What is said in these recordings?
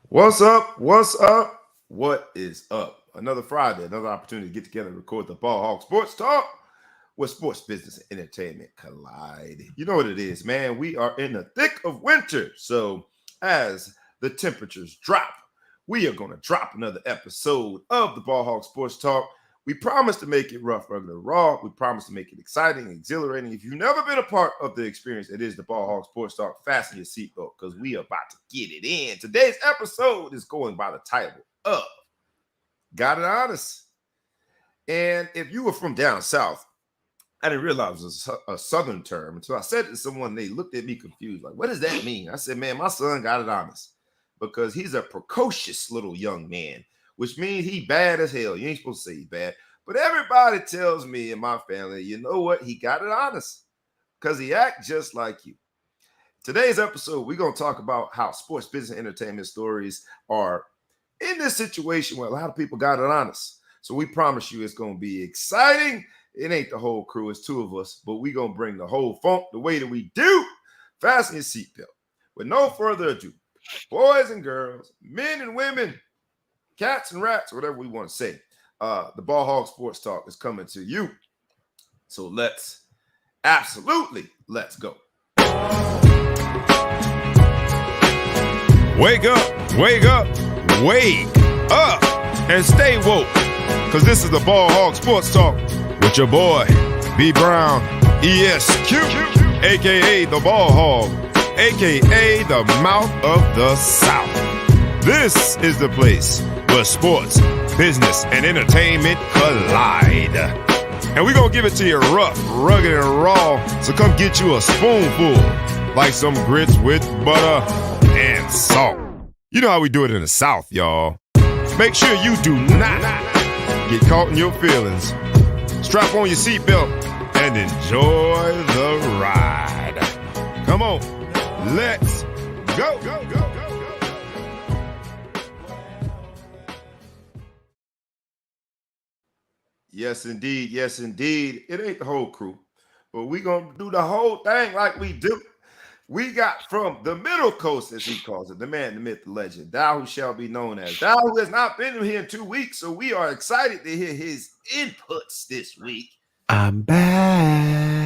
What's up? What's up? What is up? Another Friday, another opportunity to get together and record the Ball Hawk Sports Talk where sports, business, and entertainment collide. You know what it is, man. We are in the thick of winter. So, as the temperatures drop, we are going to drop another episode of the Ball Hawk Sports Talk. We promise to make it rough, regular, raw. We promise to make it exciting, exhilarating. If you've never been a part of the experience, it is the Ball Hawk Sports Talk. Fasten your seatbelt because we are about to get it in. Today's episode is going by the title of Got It Honest. And if you were from down south, I didn't realize it was a southern term until I said it to someone. They looked at me confused, like, what does that mean? I said, man, my son got it honest because he's a precocious little young man, which means he bad as hell. You ain't supposed to say he bad. But everybody tells me in my family, you know what? He got it honest because he act just like you. Today's episode, we're going to talk about how sports, business, and entertainment stories are in this situation where a lot of people got it honest. So we promise you it's going to be exciting. It ain't the whole crew, it's two of us, but we going to bring the whole funk the way that we do. Fasten your seatbelt. With no further ado, boys and girls, men and women, cats and rats, whatever we want to say, the Ball Hog Sports Talk is coming to you. So let's go. Wake up, wake up, wake up, and stay woke, because this is the Ball Hog Sports Talk with your boy, B. Brown, ESQ, a.k.a. the Ball Hog, a.k.a. the Mouth of the South. This is the place where sports, business, and entertainment collide. And we're going to give it to you rough, rugged, and raw, so come get you a spoonful, like some grits with butter and salt. You know how we do it in the South, y'all. Make sure you do not get caught in your feelings. Strap on your seatbelt and enjoy the ride. Come on, let's go. Yes, indeed. Yes, indeed. It ain't the whole crew, but we going to do the whole thing like we do. We got from the Middle Coast, as he calls it, the man, the myth, the legend, thou who shall be known as. Thou who has not been here in 2 weeks, so we are excited to hear his inputs this week. I'm back.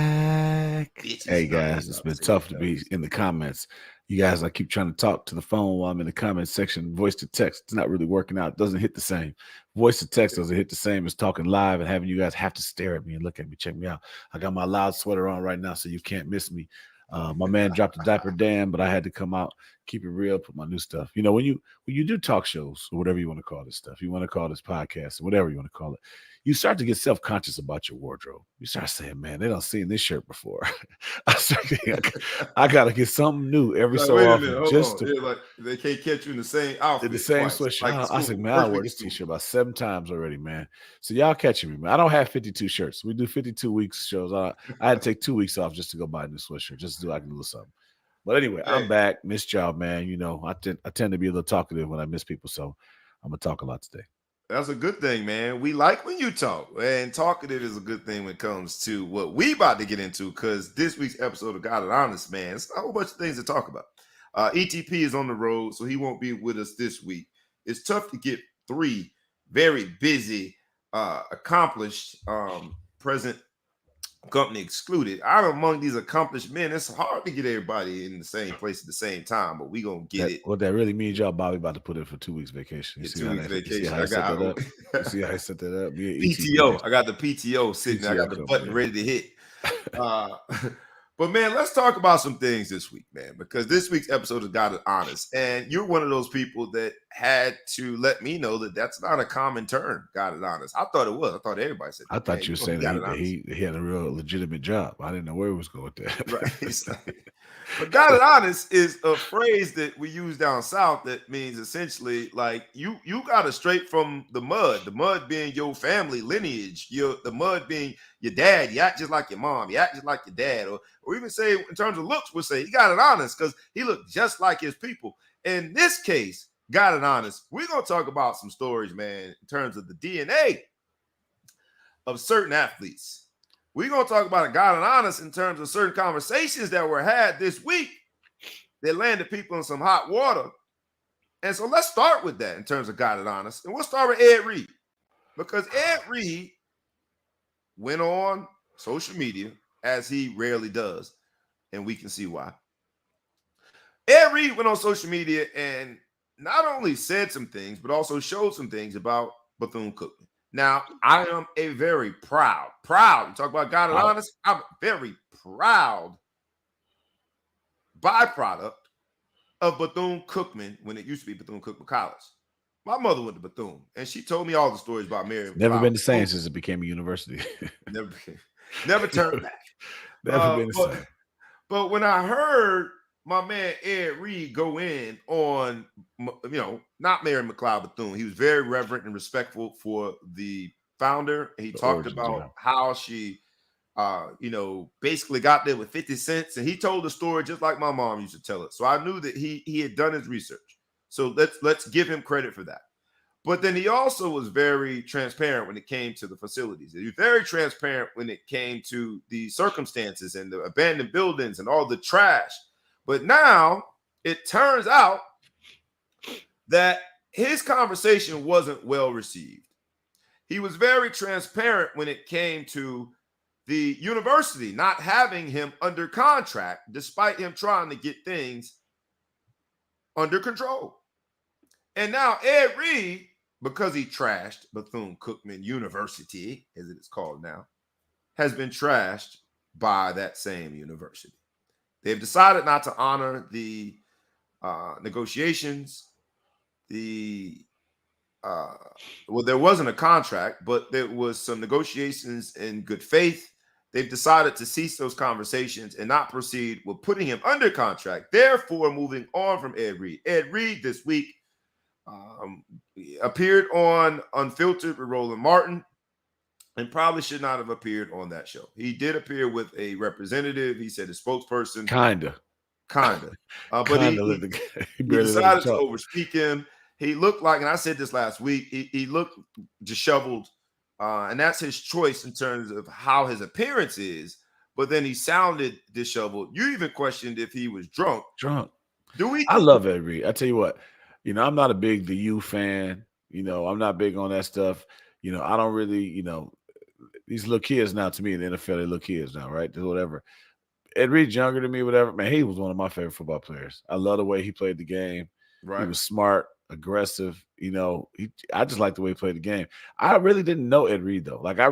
Bitches, Hey guys, it's been tough to be in the comments. You guys, I keep trying to talk to the phone while I'm in the comment section. Voice to text, it's not really working out. It doesn't hit the same. Voice to text doesn't hit the same as talking live and having you guys have to stare at me and look at me, check me out. I got my loud sweater on right now, so you can't miss me. My man dropped a diaper dam, but I had to come out, keep it real, put my new stuff. You know, when you do talk shows or whatever you want to call this stuff, you want to call this podcast or whatever you want to call it, you start to get self-conscious about your wardrobe. You start saying, man, they don't seen this shirt before. I got to get something new every so often. Like they can't catch you in the same outfit. The same sweatshirt. Like I said, man, I wear this t-shirt about 7 times already, man. So y'all catching me, man. I don't have 52 shirts. We do 52 weeks shows. I had to take 2 weeks off just to go buy a new sweatshirt, just to do like a little something. But anyway, I'm back. Missed y'all, man. You know, I tend to be a little talkative when I miss people, so I'm going to talk a lot today. That's a good thing, man. We like when you talk, and talkative is a good thing when it comes to what we about to get into, because this week's episode of Got It Honest, man, it's a whole bunch of things to talk about. ETP is on the road, so he won't be with us this week. It's tough to get 3 very busy, accomplished, present company excluded. Out among these accomplished men, it's hard to get everybody in the same place at the same time, but we gonna get it. What that really means, y'all, Bobby about to put in for 2 weeks vacation. You see how I set that up? PTO. I got the PTO sitting there. I got the button ready to hit. But man, let's talk about some things this week, man, because this week's episode has Got It Honest. And you're one of those people that had to let me know that that's not a common term, Got It Honest. I thought it was. I thought everybody said that. I thought you were saying that he had a real legitimate job. I didn't know where he was going with that. Right. But Got It Honest is a phrase that we use down south that means essentially like you got it straight from the mud being your family lineage, the mud being your dad. You act just like your mom, you act just like your dad, or even say in terms of looks, we'll say he got it honest because he looked just like his people. In this case, Got It Honest, we're going to talk about some stories, man, in terms of the DNA of certain athletes. We're going to talk about a Got It Honest in terms of certain conversations that were had this week that landed people in some hot water. And so let's start with that in terms of Got It Honest. And we'll start with Ed Reed. Because Ed Reed went on social media, as he rarely does, and we can see why. Ed Reed went on social media and not only said some things, but also showed some things about Bethune-Cookman. Now, I am a very proud, you talk about Got It Honest, I'm very proud byproduct of Bethune-Cookman when it used to be Bethune-Cookman College. My mother went to Bethune, and she told me all the stories about Mary. Never been the same since it became a university. never turned back. Never been the same. But when I heard my man Ed Reed go in on, not Mary McLeod Bethune, he was very reverent and respectful for the founder. He talked about how she, basically got there with 50 cents, and he told the story just like my mom used to tell it. So I knew that he had done his research. So let's give him credit for that. But then he also was very transparent when it came to the facilities. He was very transparent when it came to the circumstances and the abandoned buildings and all the trash. But now it turns out that his conversation wasn't well received. He was very transparent when it came to the university not having him under contract, despite him trying to get things under control. And now Ed Reed, because he trashed Bethune-Cookman University, as it is called now, has been trashed by that same university. They've decided not to honor the negotiations. There wasn't a contract, but there was some negotiations in good faith. They've decided to cease those conversations and not proceed with putting him under contract, therefore moving on from Ed Reed. Ed Reed this week appeared on Unfiltered with Roland Martin and probably should not have appeared on that show. He did appear with a representative. He said his spokesperson. Kinda. But he decided to overspeak him. He looked like, and I said this last week, he looked disheveled. And that's his choice in terms of how his appearance is. But then he sounded disheveled. You even questioned if he was drunk. I love Ed Reed. I tell you what. I'm not a big the U fan. I'm not big on that stuff. I don't really, these little kids now, to me in the NFL, they little kids now, right? Whatever. Ed Reed's younger than me, whatever. Man, he was one of my favorite football players. I love the way he played the game. Right. He was smart, aggressive. I just like the way he played the game. I really didn't know Ed Reed, though. Like, I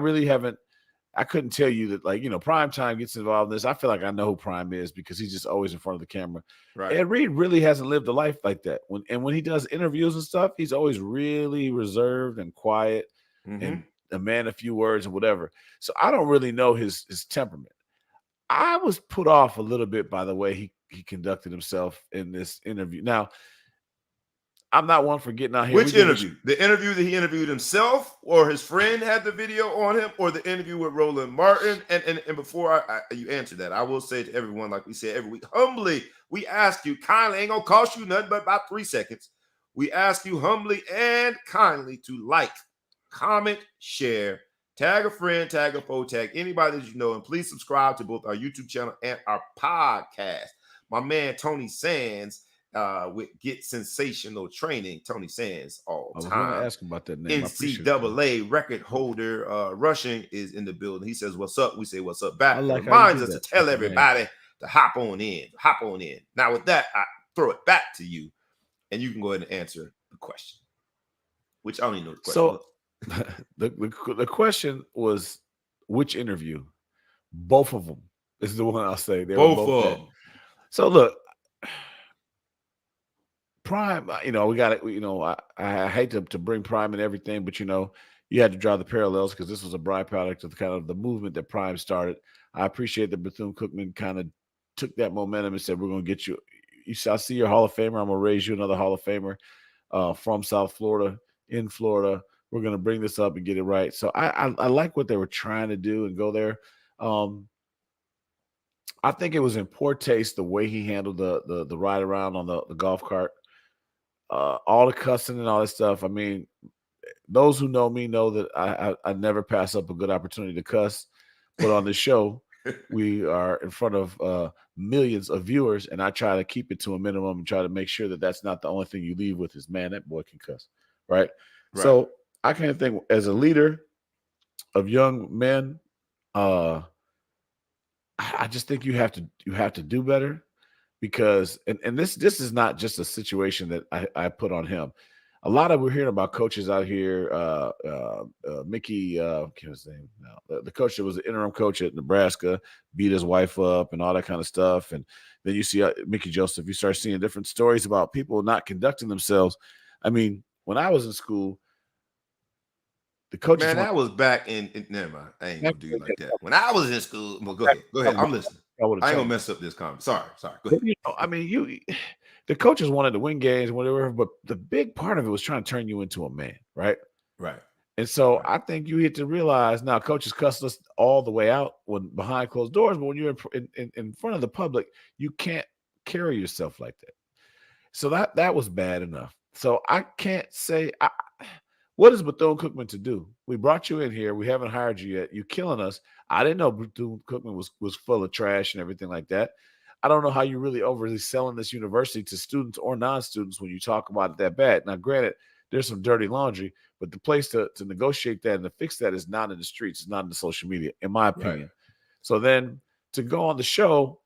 couldn't tell you that, Prime Time gets involved in this. I feel like I know who Prime is because he's just always in front of the camera. Right. Ed Reed really hasn't lived a life like that. When he does interviews and stuff, he's always really reserved and quiet and a man of few words and whatever. So I don't really know his temperament. I was put off a little bit by the way he conducted himself in this interview. Now, I'm not one for getting out here. Which interview? The interview that he interviewed himself, or his friend had the video on him, or the interview with Roland Martin? And before you answer that, I will say to everyone, like we say every week, humbly, we ask you kindly, ain't gonna cost you nothing but about 3 seconds. We ask you humbly and kindly to like, comment, share, tag a friend, tag a foe, tag anybody that you know, and please subscribe to both our YouTube channel and our podcast. My man Tony Sands with Get Sensational Training. Tony Sands all time. I was going to ask him about that name. NCAA record holder rushing is in the building. He says, "What's up?" We say, "What's up?" Back. Like reminds us to tell everybody to hop on in. Now with that, I throw it back to you, and you can go ahead and answer the question. Which I don't even know the question. So the question was which interview? Both of them. This is the one I'll say. They both of them. So look. Prime, we got it. I hate to bring Prime and everything, but you had to draw the parallels because this was a byproduct of kind of the movement that Prime started. I appreciate that Bethune-Cookman kind of took that momentum and said, "We're going to get you. I see your Hall of Famer. I'm going to raise you another Hall of Famer from South Florida, in Florida. We're going to bring this up and get it right." So I like what they were trying to do and go there. I think it was in poor taste the way he handled the ride around on the golf cart. All the cussing and all that stuff. I mean, those who know me know that I never pass up a good opportunity to cuss. But on the show, we are in front of millions of viewers, and I try to keep it to a minimum and try to make sure that that's not the only thing you leave with is, man, that boy can cuss, right? Right. So I kind of think as a leader of young men, I just think you have to do better because and this is not just a situation that I put on him. A lot of we're hearing about coaches out here. Mickey, what's his name now? The coach that was the interim coach at Nebraska beat his wife up and all that kind of stuff. And then you see Mickey Joseph. You start seeing different stories about people not conducting themselves. I mean, when I was in school, the coaches Man, weren't. that was back never mind. I ain't gonna do you like that. When I was in school, well, go ahead. Go ahead. I'm listening. I ain't gonna mess up this conversation. Sorry. Go ahead. I mean, the coaches wanted to win games, whatever, but the big part of it was trying to turn you into a man, right? Right. And so Right. I think you get to realize now coaches cuss us all the way out when behind closed doors, but when you're in front of the public, you can't carry yourself like that. So that was bad enough. So I can't say what is Bethune-Cookman to do? We brought you in here. We haven't hired you yet. You're killing us. I didn't know Bethune-Cookman was full of trash and everything like that. I don't know how you're really overly selling this university to students or non-students when you talk about it that bad. Now, granted, there's some dirty laundry, but the place to negotiate that and to fix that is not in the streets. It's not in the social media, in my opinion. Right. So then to go on the show,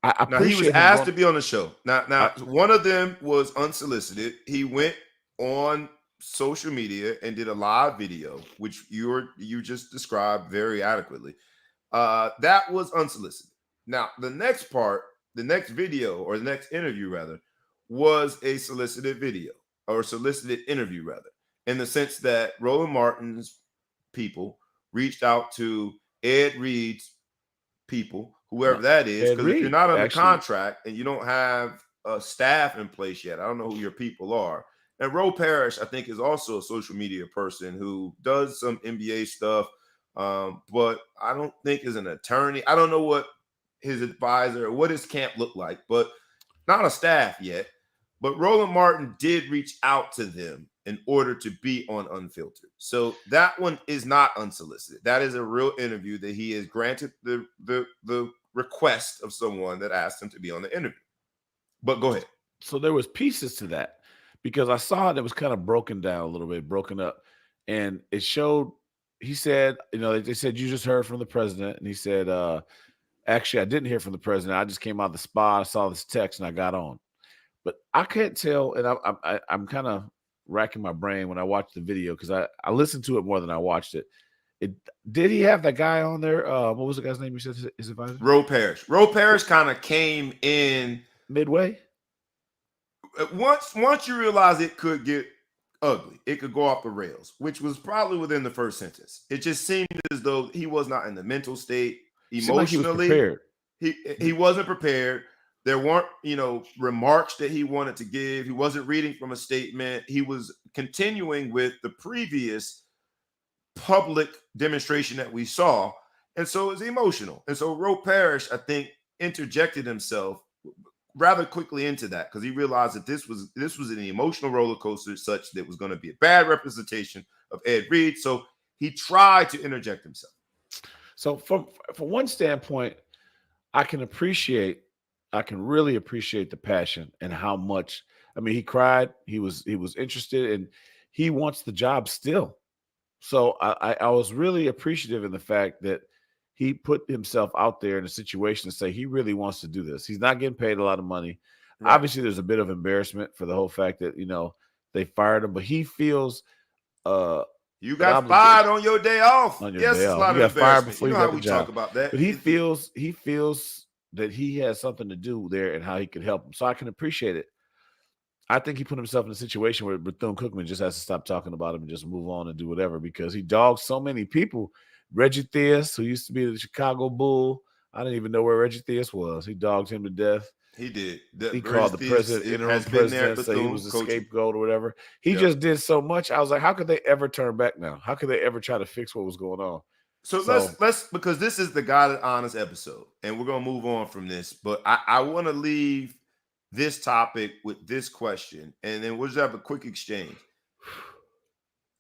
I Now he was appreciate him asked going. to be on the show. Now one of them was unsolicited. He went on social media and did a live video, which you just described very adequately. That was unsolicited. Now the next part, the next video or the next interview rather, was a solicited video or solicited interview rather, in the sense that Roland Martin's people reached out to Ed Reed's people, whoever that is, Ed because if you're Reed, not under actually. contract and you don't have a staff in place yet, I don't know who your people are. And Ro Parrish, I think, is also a social media person who does some NBA stuff, but I don't think is an attorney. I don't know what his advisor or what his camp looked like, but not a staff yet. But Roland Martin did reach out to them in order to be on Unfiltered. So that one is not unsolicited. That is a real interview that he has granted the request of someone that asked him to be on the interview. But go ahead. So there was pieces to that because I saw it was kind of broken down a little bit, broken up. And it showed, he said, they said, you just heard from the president. And he said, actually, I didn't hear from the president. I just came out of the spa, I saw this text, and I got on. But I can't tell, and I'm kind of racking my brain when I watched the video because I listened to it more than I watched it. Did he have that guy on there? What was the guy's name? You said his advisor? Ro Parrish. Ro Parrish kind of came in midway. Once you realize it could get ugly, it could go off the rails, which was probably within the first sentence. It just seemed as though he was not in the mental state emotionally. He wasn't prepared. There weren't, remarks that he wanted to give. He wasn't reading from a statement. He was continuing with the previous public demonstration that we saw. And so it was emotional. And so Ro Parrish, I think, interjected himself rather quickly into that because he realized that this was an emotional roller coaster such that was going to be a bad representation of Ed Reed. So he tried to interject himself. So from one standpoint, I can really appreciate the passion and how much. I mean, he cried. He was interested, and he wants the job still. So I was really appreciative in the fact that he put himself out there in a situation to say he really wants to do this. He's not getting paid a lot of money. Right. Obviously, there's a bit of embarrassment for the whole fact that they fired him, but he feels you got fired on your day off. Yes, it's a lot of embarrassment. You know how we talk about that. But he feels that he has something to do there and how he can help him. So I can appreciate it. I think he put himself in a situation where Bethune-Cookman just has to stop talking about him and just move on and do whatever because he dogged so many people. Reggie Theus, who used to be the Chicago Bull, I didn't even know where Reggie Theus was. He dogged him to death. He did. He called the president, interim president, say he was a scapegoat or whatever. He just did so much. I was like, how could they ever turn back now? How could they ever try to fix what was going on? So let's because this is the Guided Honest episode, and we're gonna move on from this. But I want to leave this topic with this question, and then we'll just have a quick exchange.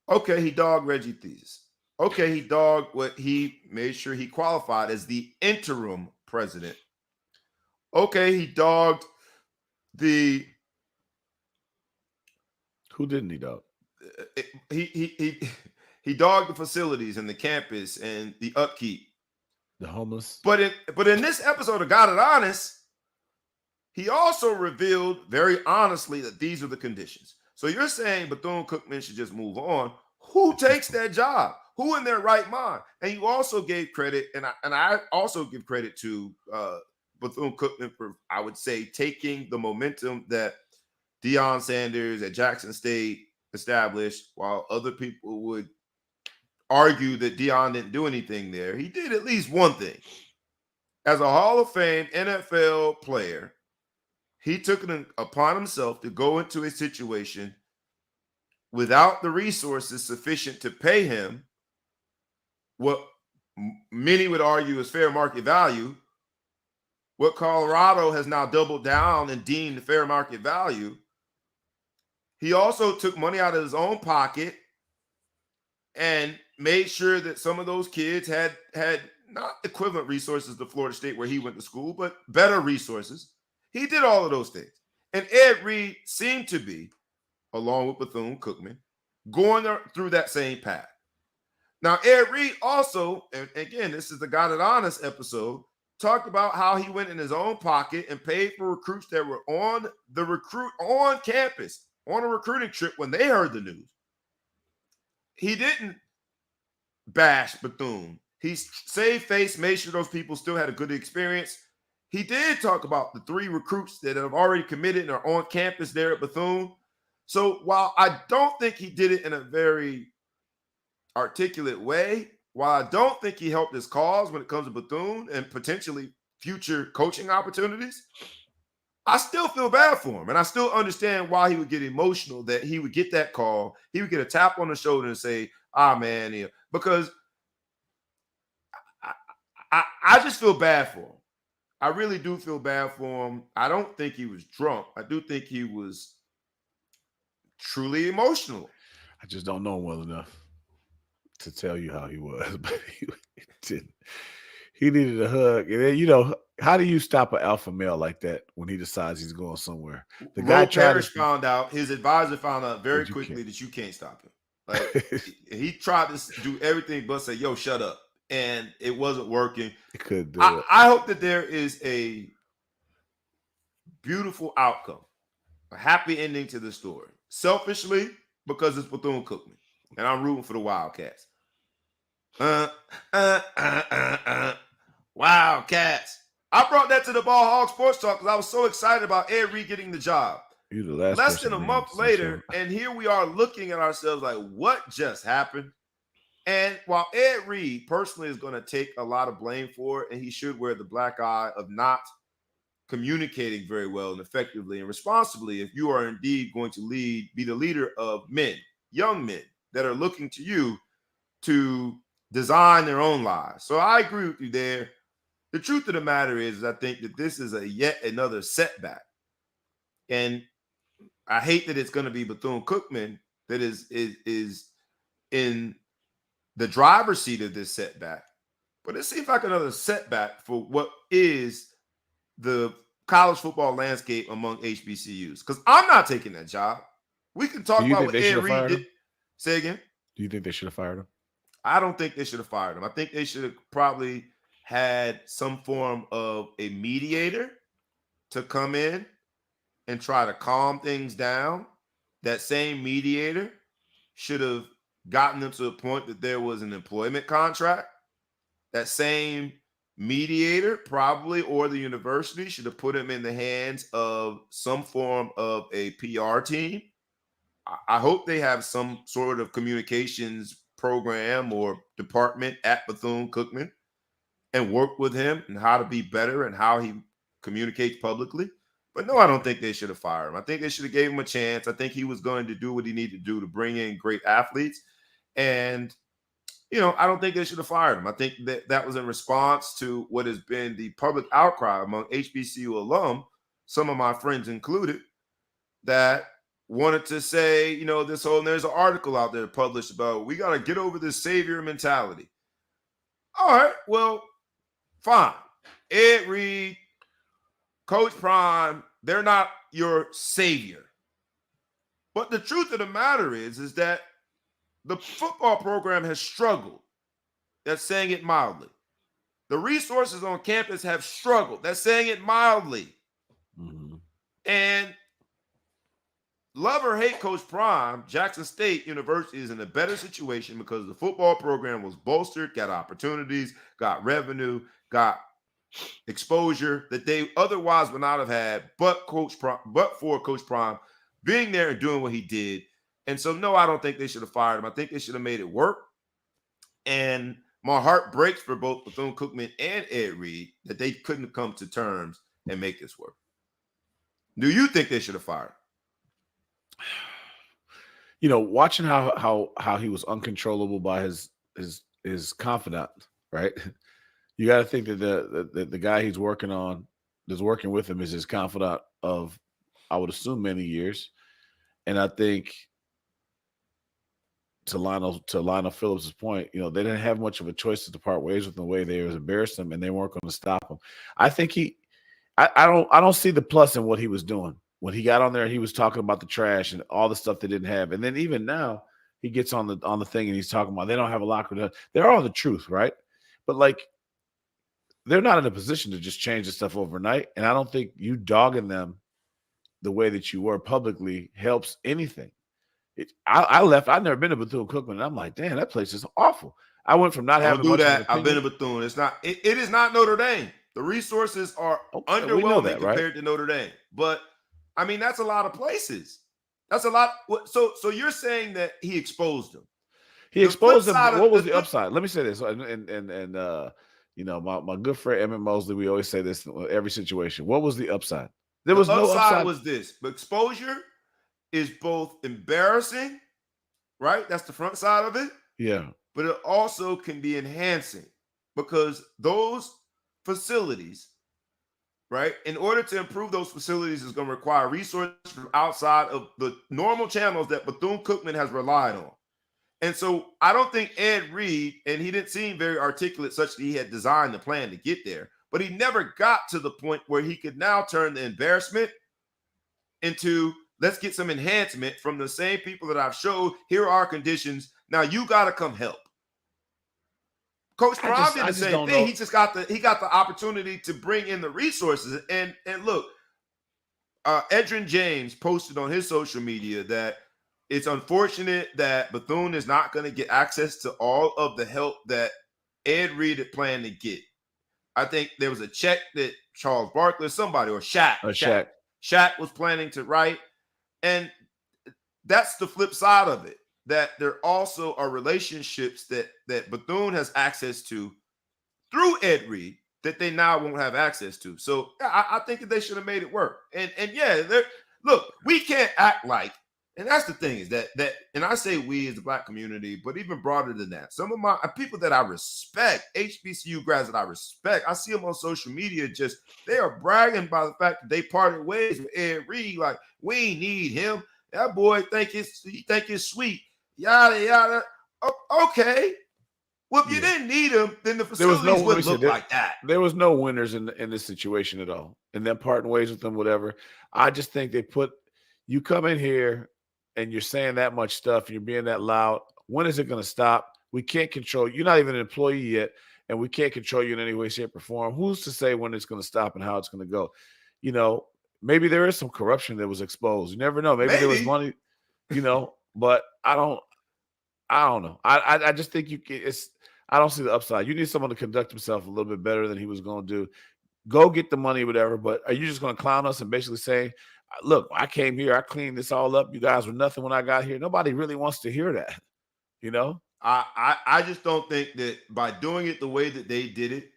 Okay, he dogged Reggie Theus. Okay, he dogged what he made sure he qualified as the interim president. Okay, he dogged the Who didn't he, dog? he he dogged the facilities and the campus and the upkeep. The homeless. But in this episode of Got It Honest, he also revealed very honestly that these are the conditions. So you're saying Bethune-Cookman should just move on. Who takes that job? Who in their right mind? And you also gave credit, and I also give credit to Bethune-Cookman for, I would say, taking the momentum that Deion Sanders at Jackson State established, while other people would argue that Deion didn't do anything there. He did at least one thing. As a Hall of Fame NFL player, he took it upon himself to go into a situation without the resources sufficient to pay him what many would argue is fair market value, what Colorado has now doubled down and deemed fair market value. He also took money out of his own pocket and made sure that some of those kids had not equivalent resources to Florida State where he went to school, but better resources. He did all of those things. And Ed Reed seemed to be, along with Bethune-Cookman, going through that same path. Now, Ed Reed also, and again, this is the Got It Honest episode, talked about how he went in his own pocket and paid for recruits that were on campus on a recruiting trip when they heard the news. He didn't bash Bethune. He saved face, made sure those people still had a good experience. He did talk about the 3 recruits that have already committed and are on campus there at Bethune. So while I don't think he did it in a very articulate way, while I don't think he helped his cause when it comes to Bethune and potentially future coaching opportunities, I still feel bad for him. And I still understand why he would get emotional, that he would get that call. He would get a tap on the shoulder and say, man, yeah. Because I just feel bad for him. I really do feel bad for him. I don't think he was drunk. I do think he was truly emotional. I just don't know him well enough to tell you how he was, but he didn't. He needed a hug. And then, how do you stop an alpha male like that when he decides he's going somewhere? The guy found out, his advisor found out very quickly that you can't stop him. Like he tried to do everything but say, yo, shut up. And it wasn't working. It could do it. I hope that there is a beautiful outcome, a happy ending to the story. Selfishly, because it's Bethune-Cookman. And I'm rooting for the Wildcats. Wildcats. I brought that to the Ball Hog Sports Talk because I was so excited about Ed Reed getting the job. You're the last Less than a month later, and here we are looking at ourselves like, what just happened? And while Ed Reed personally is going to take a lot of blame for it, and he should wear the black eye of not communicating very well and effectively and responsibly, if you are indeed going to be the leader of men, young men that are looking to you to design their own lives. So I agree with you there. The truth of the matter is I think that this is yet another setback. And I hate that it's going to be Bethune-Cookman that is in the driver's seat of this setback. But it seems like another setback for what is the college football landscape among HBCUs. Because I'm not taking that job. We can talk about what Ed Reed did. Say again? Do you think they should have fired him? I don't think they should have fired him. I think they should have probably had some form of a mediator to come in and try to calm things down. That same mediator should have gotten them to the point that there was an employment contract. That same mediator probably, or the university, should have put him in the hands of some form of a PR team. I hope they have some sort of communications program or department at Bethune-Cookman and work with him and how to be better and how he communicates publicly. But no, I don't think they should have fired him. I think they should have gave him a chance. I think he was going to do what he needed to do to bring in great athletes. And, I don't think they should have fired him. I think that was in response to what has been the public outcry among HBCU alum, some of my friends included, that wanted to say, there's an article out there published about, we got to get over this savior mentality. All right, well, fine. Ed Reed Coach Prime, they're not your savior. But the truth of the matter is that the football program has struggled. That's saying it mildly. The resources on campus have struggled. That's saying it mildly. Mm-hmm. And love or hate Coach Prime, Jackson State University is in a better situation because the football program was bolstered, got opportunities, got revenue, got exposure that they otherwise would not have had, but for Coach Prime being there and doing what he did. And so, no, I don't think they should have fired him. I think they should have made it work. And my heart breaks for both Bethune-Cookman and Ed Reed that they couldn't come to terms and make this work. Do you think they should have fired him? Watching how he was uncontrollable by his confidant, right? You got to think that the guy he's working with him is his confidant of, I would assume, many years. And I think to Lionel Phillips' point, they didn't have much of a choice to part ways with the way they was embarrassed him, and they weren't going to stop him. I think I don't see the plus in what he was doing when he got on there and he was talking about the trash and all the stuff they didn't have. And then even now he gets on the thing and he's talking about they don't have a locker room. They're all the truth, right? But they're not in a position to just change the stuff overnight. And I don't think you dogging them the way that you were publicly helps anything. I left. I've never been to Bethune-Cookman, and I'm like, damn, that place is awful. I went from not having much of an opinion. I've been to Bethune. It's not. It is not Notre Dame. The resources are underwhelming compared to Notre Dame. But I mean, that's a lot of places. That's a lot. So you're saying that he exposed them? He exposed them. What was the upside? Let me say this. And my good friend Emmett Mosley, we always say this in every situation. What was the upside? There was no upside. Was this? But exposure is both embarrassing, right? That's the front side of it. Yeah. But it also can be enhancing because those facilities, right? In order to improve those facilities is going to require resources from outside of the normal channels that Bethune-Cookman has relied on. And so I don't think Ed Reed, and he didn't seem very articulate such that he had designed the plan to get there, but he never got to the point where he could now turn the embarrassment into let's get some enhancement from the same people that I've showed. Here are our conditions. Now you got to come help. Coach Prime did the same thing. He just got the opportunity to bring in the resources. And look, Edrin James posted on his social media that it's unfortunate that Bethune is not going to get access to all of the help that Ed Reed had planned to get. I think there was a check that Charles Barkley, somebody, or Shaq was planning to write. And that's the flip side of it, that there also are relationships that Bethune has access to through Ed Reed that they now won't have access to. So I think that they should have made it work. And yeah, look, we can't act like, and that's the thing is that, and I say we as the Black community, but even broader than that, some of my people that I respect, HBCU grads that I respect, I see them on social media, they are bragging by the fact that they parted ways with Ed Reed. Like, we need him. That boy think it's sweet. Yada, yada. Okay. Well, if you didn't need him, then the facilities wouldn't look like that. There was no winners in this situation at all. And then parting ways with them, whatever. I just think you come in here and you're saying that much stuff, and you're being that loud. When is it going to stop? We can't control you. You're not even an employee yet, and we can't control you in any way, shape, or form. Who's to say when it's going to stop and how it's going to go? Maybe there is some corruption that was exposed. You never know. Maybe there was money, but I don't know. I just think I don't see the upside. You need someone to conduct himself a little bit better than he was going to do. Go get the money, whatever. But are you just going to clown us and basically say, look, I came here, I cleaned this all up. You guys were nothing when I got here. Nobody really wants to hear that, I just don't think that by doing it the way that they did it,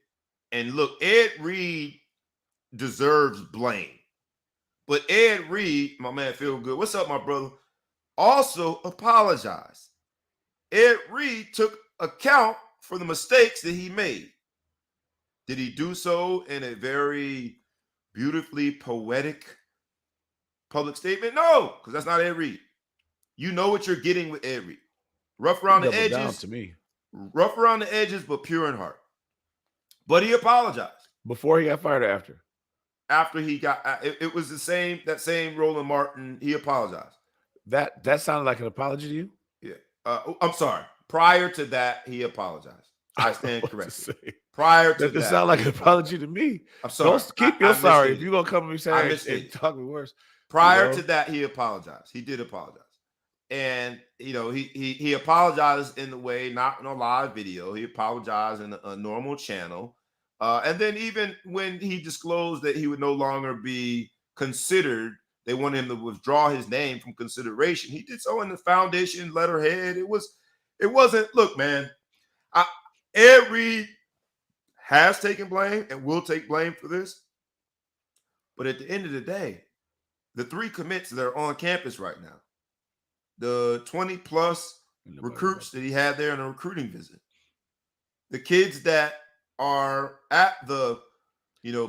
and look, Ed Reed deserves blame. But Ed Reed, my man, feel good. What's up, my brother? Also apologize. Ed Reed took account for the mistakes that he made. Did he do so in a very beautifully poetic public statement? No, because that's not Ed Reed. You know what you're getting with Ed Reed. Rough around the edges. To me. Rough around the edges, but pure in heart. But he apologized. Before he got fired or after? after he got it was that same Roland Martin. He apologized. That sounded like an apology to you. Yeah. I'm sorry. Prior to that, he apologized. I stand What to corrected. say? Prior to That just that, sound like he an apologized. apology to me. I'm sorry. Don't keep your I sorry. If misstated. you're gonna come to me I saying and misstated. talk me worse, Prior to that, he apologized. He did apologize. And he apologized in the way, not in a live video. He apologized in a normal channel. And then even when he disclosed that he would no longer be considered, they wanted him to withdraw his name from consideration. He did so in the foundation letterhead. It wasn't. Look, man. Ed Reed has taken blame and will take blame for this. But at the end of the day, the 3 commits that are on campus right now, the 20 plus recruits that he had there in a recruiting visit, the kids that are at the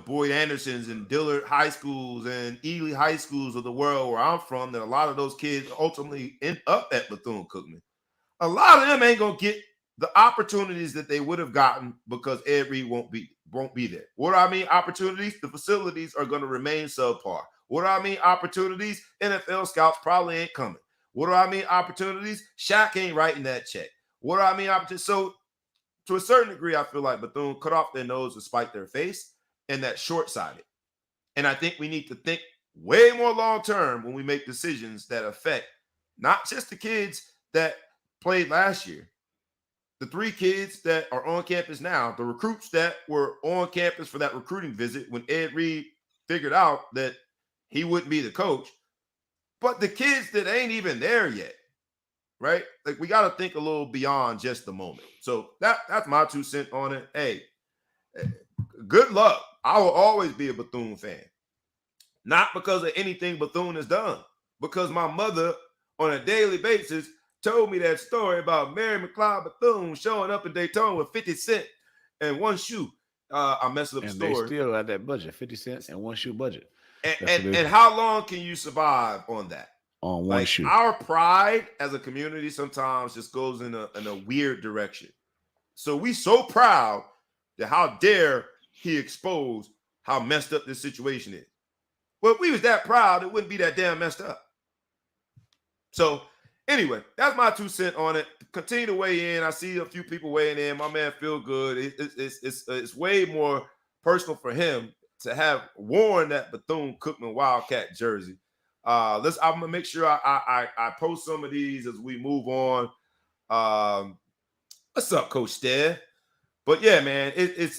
Boyd Andersons and Dillard high schools and Ely high schools of the world where I'm from, that a lot of those kids ultimately end up at Bethune-Cookman. A lot of them ain't gonna get the opportunities that they would have gotten because Ed Reed won't be there. What do I mean opportunities? The facilities are gonna remain subpar. What do I mean opportunities? NFL scouts probably ain't coming. What do I mean opportunities? Shaq ain't writing that check. What do I mean opportunities? So to a certain degree, I feel like Bethune cut off their nose to spite their face, and that's short-sighted. And I think we need to think way more long-term when we make decisions that affect not just the kids that played last year, the 3 kids that are on campus now, the recruits that were on campus for that recruiting visit when Ed Reed figured out that he wouldn't be the coach, but the kids that ain't even there yet, right? Like, we got to think a little beyond just the moment. So that's my 2 cents on it. Hey, good luck. I will always be a Bethune fan. Not because of anything Bethune has done, because my mother on a daily basis told me that story about Mary McLeod Bethune showing up in Daytona with 50 cents and 1 shoe. I messed up the story. And they still had that budget, 50 cents and 1 shoe budget. And how long can you survive on that? On 1 shoe. Our pride as a community sometimes just goes in a weird direction. So we so proud that how dare he expose how messed up this situation is. Well, if we was that proud, it wouldn't be that damn messed up. So anyway, that's my 2 cents on it. Continue to weigh in. I see a few people weighing in. My man feel good. It's way more personal for him to have worn that Bethune-Cookman Wildcat jersey. I'm gonna make sure I post some of these as we move on. What's up, Coach Stead? But yeah, man,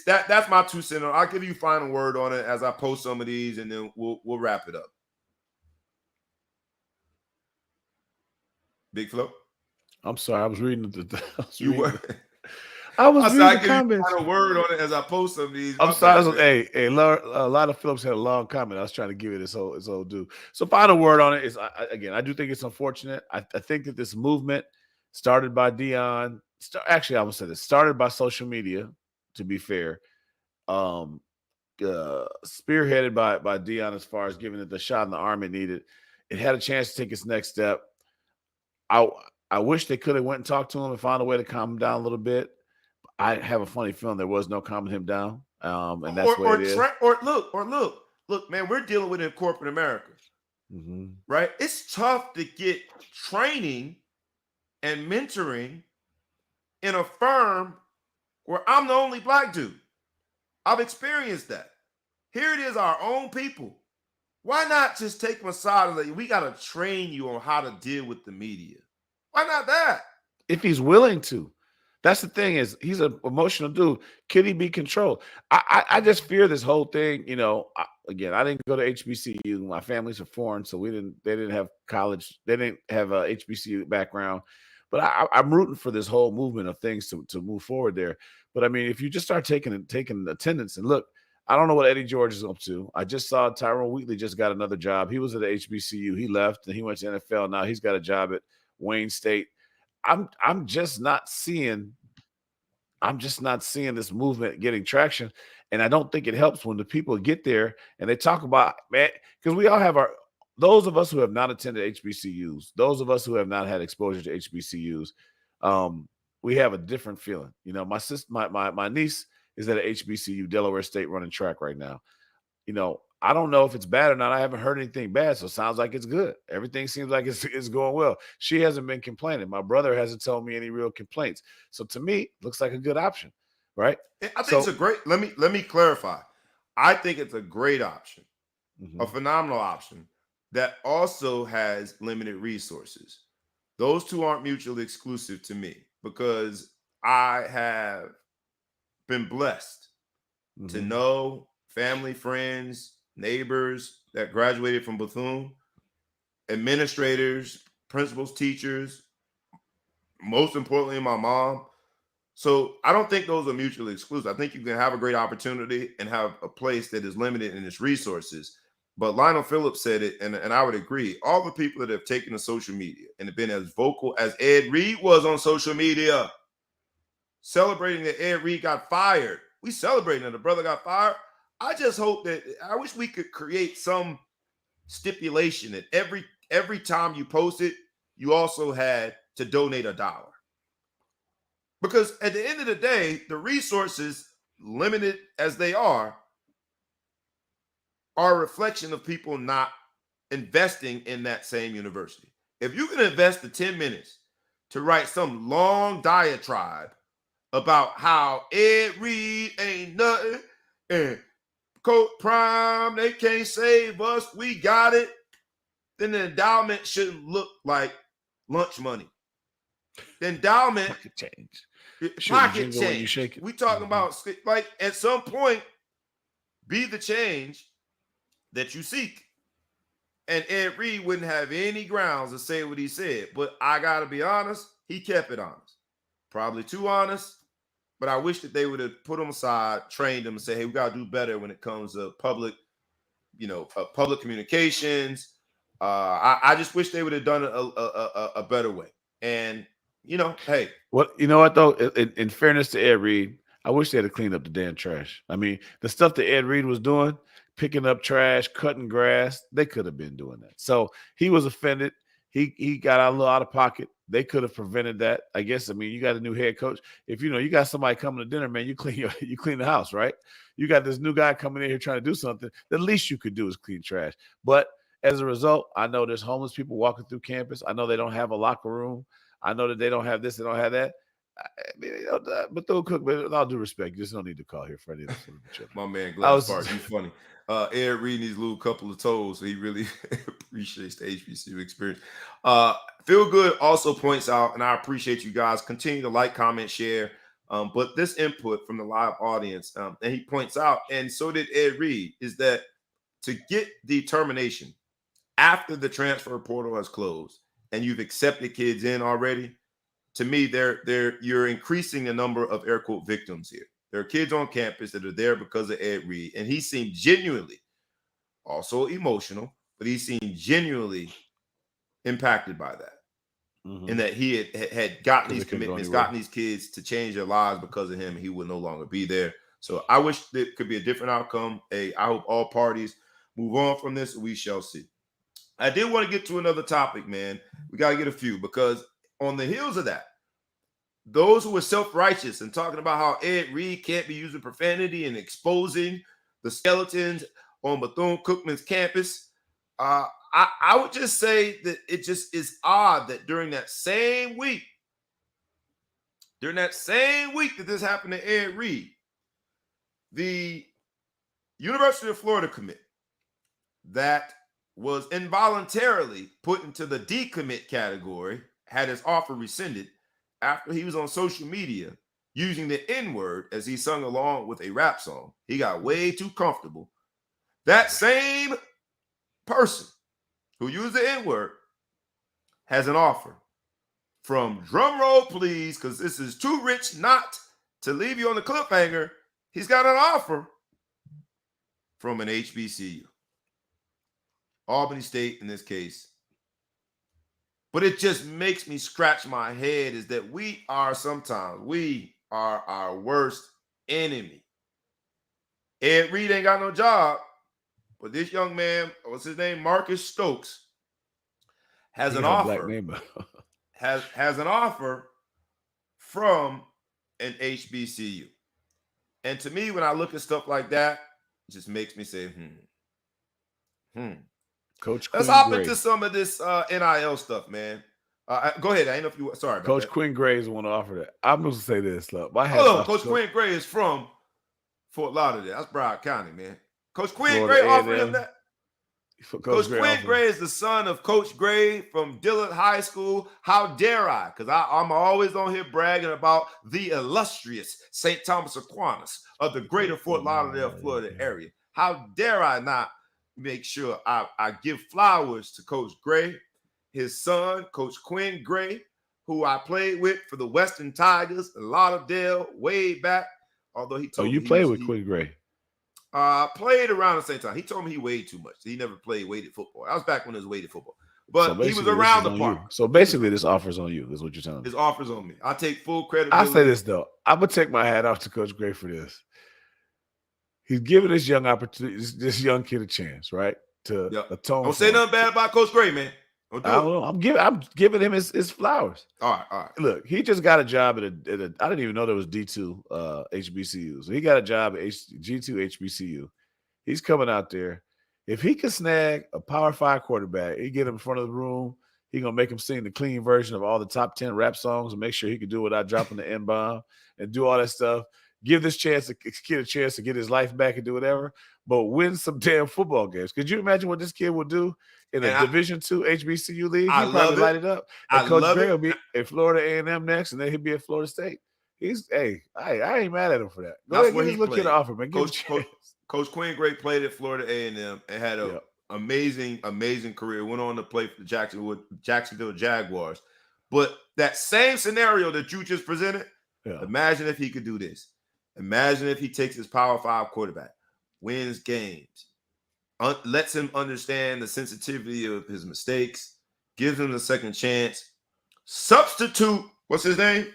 that's my 2 cents. I'll give you final word on it as I post some of these, and then we'll wrap it up. Big Flo? I'm sorry, I was reading the. I was reading the give comments. you final word on it as I post some of these. I'm sorry. A lot of Phillips had a long comment. I was trying to give it its whole due. So final word on it is, I do think it's unfortunate. I think that this movement started by Deion. Actually, I would say this started by social media. To be fair, spearheaded by Deion as far as giving it the shot in the arm it needed. It had a chance to take its next step. I wish they could have went and talked to him and found a way to calm him down a little bit. I have a funny feeling there was no calming him down, and that's what it is. Look, man, we're dealing with it in corporate America, right? It's tough to get training and mentoring in a firm where I'm the only black dude. I've experienced that. Here it is, our own people. Why not just take them aside and say, we got to train you on how to deal with the media? Why not that? If he's willing to. That's the thing, is he's an emotional dude. Could he be controlled? I just fear this whole thing. Again, I didn't go to HBCU. My family's are foreign, so they didn't have college. They didn't have a HBCU background. But I'm rooting for this whole movement of things to move forward there. But I mean, if you just start taking attendance, and look, I don't know what Eddie George is up to. I just saw Tyrone Wheatley just got another job. He was at the HBCU. He left and he went to NFL. Now he's got a job at Wayne State. I'm just not seeing this movement getting traction. And I don't think it helps when the people get there and they talk about, man, because we all have those of us who have not attended HBCUs, those of us who have not had exposure to HBCUs, we have a different feeling. My sister, my niece is at a HBCU, Delaware State, running track right now. I don't know if it's bad or not. I haven't heard anything bad, so it sounds like it's good. Everything seems like it's going well. She hasn't been complaining. My brother hasn't told me any real complaints. So to me, looks like a good option, right? I think it's So a great. Let me clarify. I think it's a great option, a mhm, phenomenal option that also has limited resources. Those two aren't mutually exclusive to me because I have been blessed to mhm, know family, friends, neighbors that graduated from Bethune, administrators, principals, teachers, most importantly, my mom. So I don't think those are mutually exclusive. I think you can have a great opportunity and have a place that is limited in its resources. But Lionel Phillips said it, and I would agree. All the people that have taken to social media and have been as vocal as Ed Reed was on social media, celebrating that Ed Reed got fired. We celebrating that the brother got fired. I just hope that I wish we could create some stipulation that every time you post it, you also had to donate $1. Because at the end of the day, the resources, limited as they are a reflection of people not investing in that same university. If you can invest the 10 minutes to write some long diatribe about how Ed Reed ain't nothing and Coach Prime, they can't save us, we got it, then the endowment shouldn't look like lunch money. The endowment, pocket change. Shouldn't pocket jingle when you change. shake it. We talking Mhm. about, like, at some point, be the change that you seek. And Ed Reed wouldn't have any grounds to say what he said. But I got to be honest, he kept it honest. Probably too honest, but I wish that they would have put him aside, trained him, and say, hey, we got to do better when it comes to public, public communications. I just wish they would have done it a better way. And, hey, What you know what though? In fairness to Ed Reed, I wish they had cleaned up the damn trash. I mean, the stuff that Ed Reed was doing, picking up trash, cutting grass, they could have been doing that. So he was offended. He got out a little out of pocket. They could have prevented that. I guess. I mean, you got a new head coach. If you got somebody coming to dinner, man, you clean you clean the house, right? You got this new guy coming in here trying to do something. The least you could do is clean trash. But as a result, I know there's homeless people walking through campus. I know they don't have a locker room. I know that they don't have this, they don't have that. I mean, but they'll cook. But with all due respect, you just don't need to call here for any of the children. my man I Glass was, Park, you funny. Ed Reed needs a little couple of toes, so he really appreciates the HBCU experience. Feel Good also points out, and I appreciate you guys. Continue to like, comment, share. But this input from the live audience, and he points out, and so did Ed Reed, is that to get the termination after the transfer portal has closed and you've accepted kids in already, to me, you're increasing the number of air quote victims here. There are kids on campus that are there because of Ed Reed, and he seemed genuinely, also emotional, but he seemed genuinely impacted by that. And that he had gotten because these they couldn't go commitments, anywhere. gotten these kids to change their lives because of him, and he would no longer be there. So I wish there could be a different outcome. I hope all parties move on from this. We shall see. I did want to get to another topic, man. We got to get a few because on the heels of that, those who are self-righteous and talking about how Ed Reed can't be using profanity and exposing the skeletons on Bethune-Cookman's campus, I would just say that it just is odd that during that same week that this happened to Ed Reed, the University of Florida commit that was involuntarily put into the decommit category had his offer rescinded after he was on social media using the N-word as he sung along with a rap song. He got way too comfortable. That same person who used the N-word has an offer from, drum roll please, because this is too rich not to leave you on the cliffhanger. He's got an offer from an HBCU, Albany State in this case. But it just makes me scratch my head is that we are our worst enemy. Ed Reed ain't got no job, but this young man, what's his name? Marcus Stokes, has He an got a black offer, name. has an offer from an HBCU. And to me, when I look at stuff like that, it just makes me say, Coach Let's Quinn hop Gray. into some of this NIL stuff, man. Go ahead. I ain't know if you. Sorry about Coach that. Quinn Gray is the one to offer that. I'm going to say this. Look, my Hold hat's on. off to Coach Quinn Gray is from Fort Lauderdale. That's Broward County, man. Coach Quinn Florida Gray offered him A&M. that. Coach Quinn Gray is the son of Coach Gray from Dillard High School. How dare I? Because I'm always on here bragging about the illustrious St. Thomas Aquinas of the greater Fort Lauderdale, Florida area. How dare I not make sure I give flowers to Coach Gray, his son, Coach Quinn Gray, who I played with for the Western Tigers in Lauderdale way back. Although he told me you played with Quinn Gray. Played around the same time. He told me he weighed too much. He never played weighted football. That was back when it was weighted football. But he was around the park. So basically, this offer's on you, is what you're telling me. His offer's on me. I take full credibility. I say this, though. I'm going to take my hat off to Coach Gray for this. He's giving this young opportunity, this young kid a chance, right? To atone. Don't say nothing bad about Coach Gray, man. I don't know. I'm giving him his flowers. All right. Look, he just got a job at a I didn't even know there was D2 HBCU. So he got a job at G2 HBCU. He's coming out there. If he can snag a Power 5 quarterback, he get him in front of the room. He's going to make him sing the clean version of all the top 10 rap songs and make sure he can do it without dropping the N-bomb and do all that stuff. Give this kid a chance to get his life back and do whatever, but win some damn football games. Could you imagine what this kid would do in a Division II HBCU league? He'd probably light it up. And Coach Gray will be at Florida A&M next, and then he'll be at Florida State. I ain't mad at him for that. Go ahead, give this little kid an offer, man. Coach Quinn Gray played at Florida A&M and had an amazing career. Went on to play for the Jacksonville Jaguars. But that same scenario that you just presented, imagine if he could do this. Imagine if he takes his Power 5 quarterback, wins games, lets him understand the sensitivity of his mistakes, gives him a second chance, substitute, what's his name?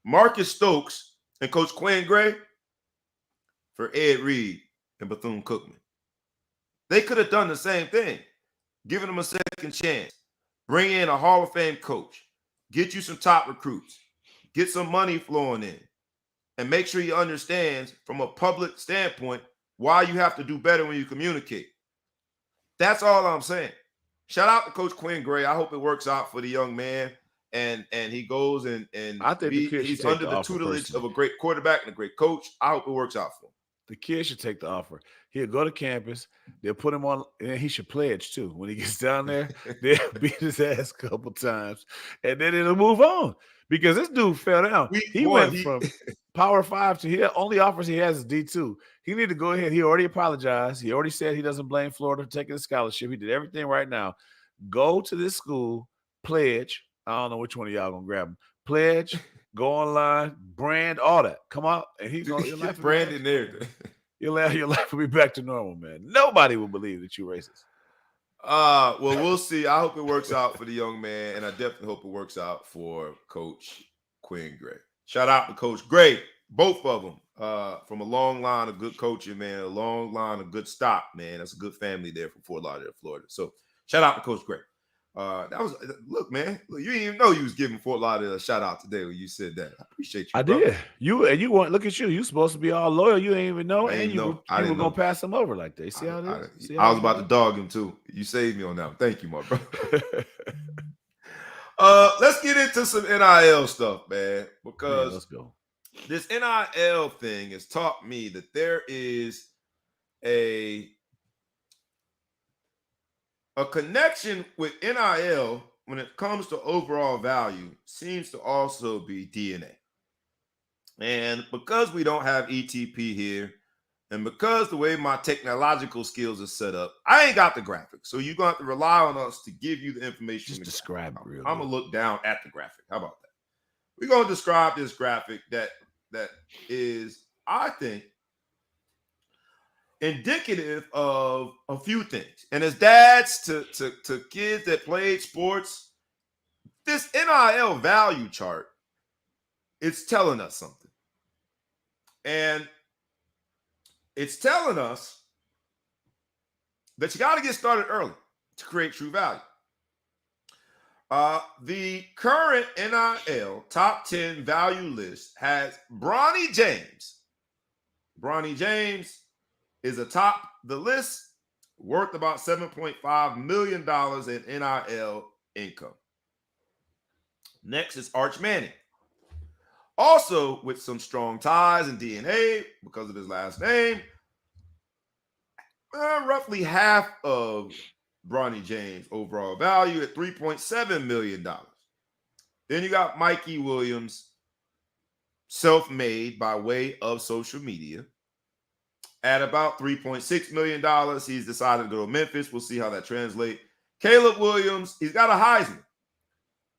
Marcus Stokes and Coach Quinn Gray for Ed Reed and Bethune-Cookman. They could have done the same thing, given him a second chance, bring in a Hall of Fame coach, get you some top recruits, get some money flowing in, and make sure he understands from a public standpoint why you have to do better when you communicate. That's all I'm saying. Shout out to Coach Quinn Gray. I hope it works out for the young man, and he goes and I think he's under the tutelage of a great quarterback and a great coach. I hope it works out for him. The kid should take the offer. He'll go to campus. They'll put him on, and he should pledge too. When he gets down there, they'll beat his ass a couple times, and then it'll move on. Because this dude fell down. He went from Power 5 to the only offers he has is D2. He need to go ahead. He already apologized. He already said he doesn't blame Florida for taking the scholarship. He did everything right now. Go to this school, pledge. I don't know which one of y'all gonna grab him. Pledge, go online, brand, all that. Come out, and he's gonna your life brand in there. Your life will be back to normal, man. Nobody will believe that you're racist. Well, we'll see. I hope it works out for the young man, and I definitely hope it works out for Coach Quinn Gray. Shout out to Coach Gray, both of them, from a long line of good coaching, man, a long line of good stock, man. That's a good family there from Fort Lauderdale, Florida. So shout out to Coach Gray. Look, man, you didn't even know you was giving Fort Lauderdale a shout out today when you said that. I appreciate you. I did. You want look at you. You supposed to be all loyal. You ain't even know, and you were gonna pass him over like that. See how it is? I was about to dog him too. You saved me on that one. Thank you, my brother. Let's get into some NIL stuff, man, because let's go. This NIL thing has taught me that there is a connection with NIL when it comes to overall value seems to also be DNA. And because we don't have ETP here, and because the way my technological skills are set up, I ain't got the graphic. So you're going to have to rely on us to give you the information. Just describe it real I'm going to look down at the graphic. How about that? We're going to describe this graphic that is, I think, indicative of a few things. And as dads to kids that played sports, this NIL value chart, it's telling us something. And it's telling us that you got to get started early to create true value. The current NIL top 10 value list has Bronny James. Bronny James is atop the list worth about $7.5 million in NIL income. Next is Arch Manning. Also with some strong ties and DNA because of his last name. Roughly half of Bronny James' overall value at $3.7 million. Then you got Mikey Williams, self-made by way of social media. At about $3.6 million, he's decided to go to Memphis. We'll see how that translates. Caleb Williams, he's got a Heisman.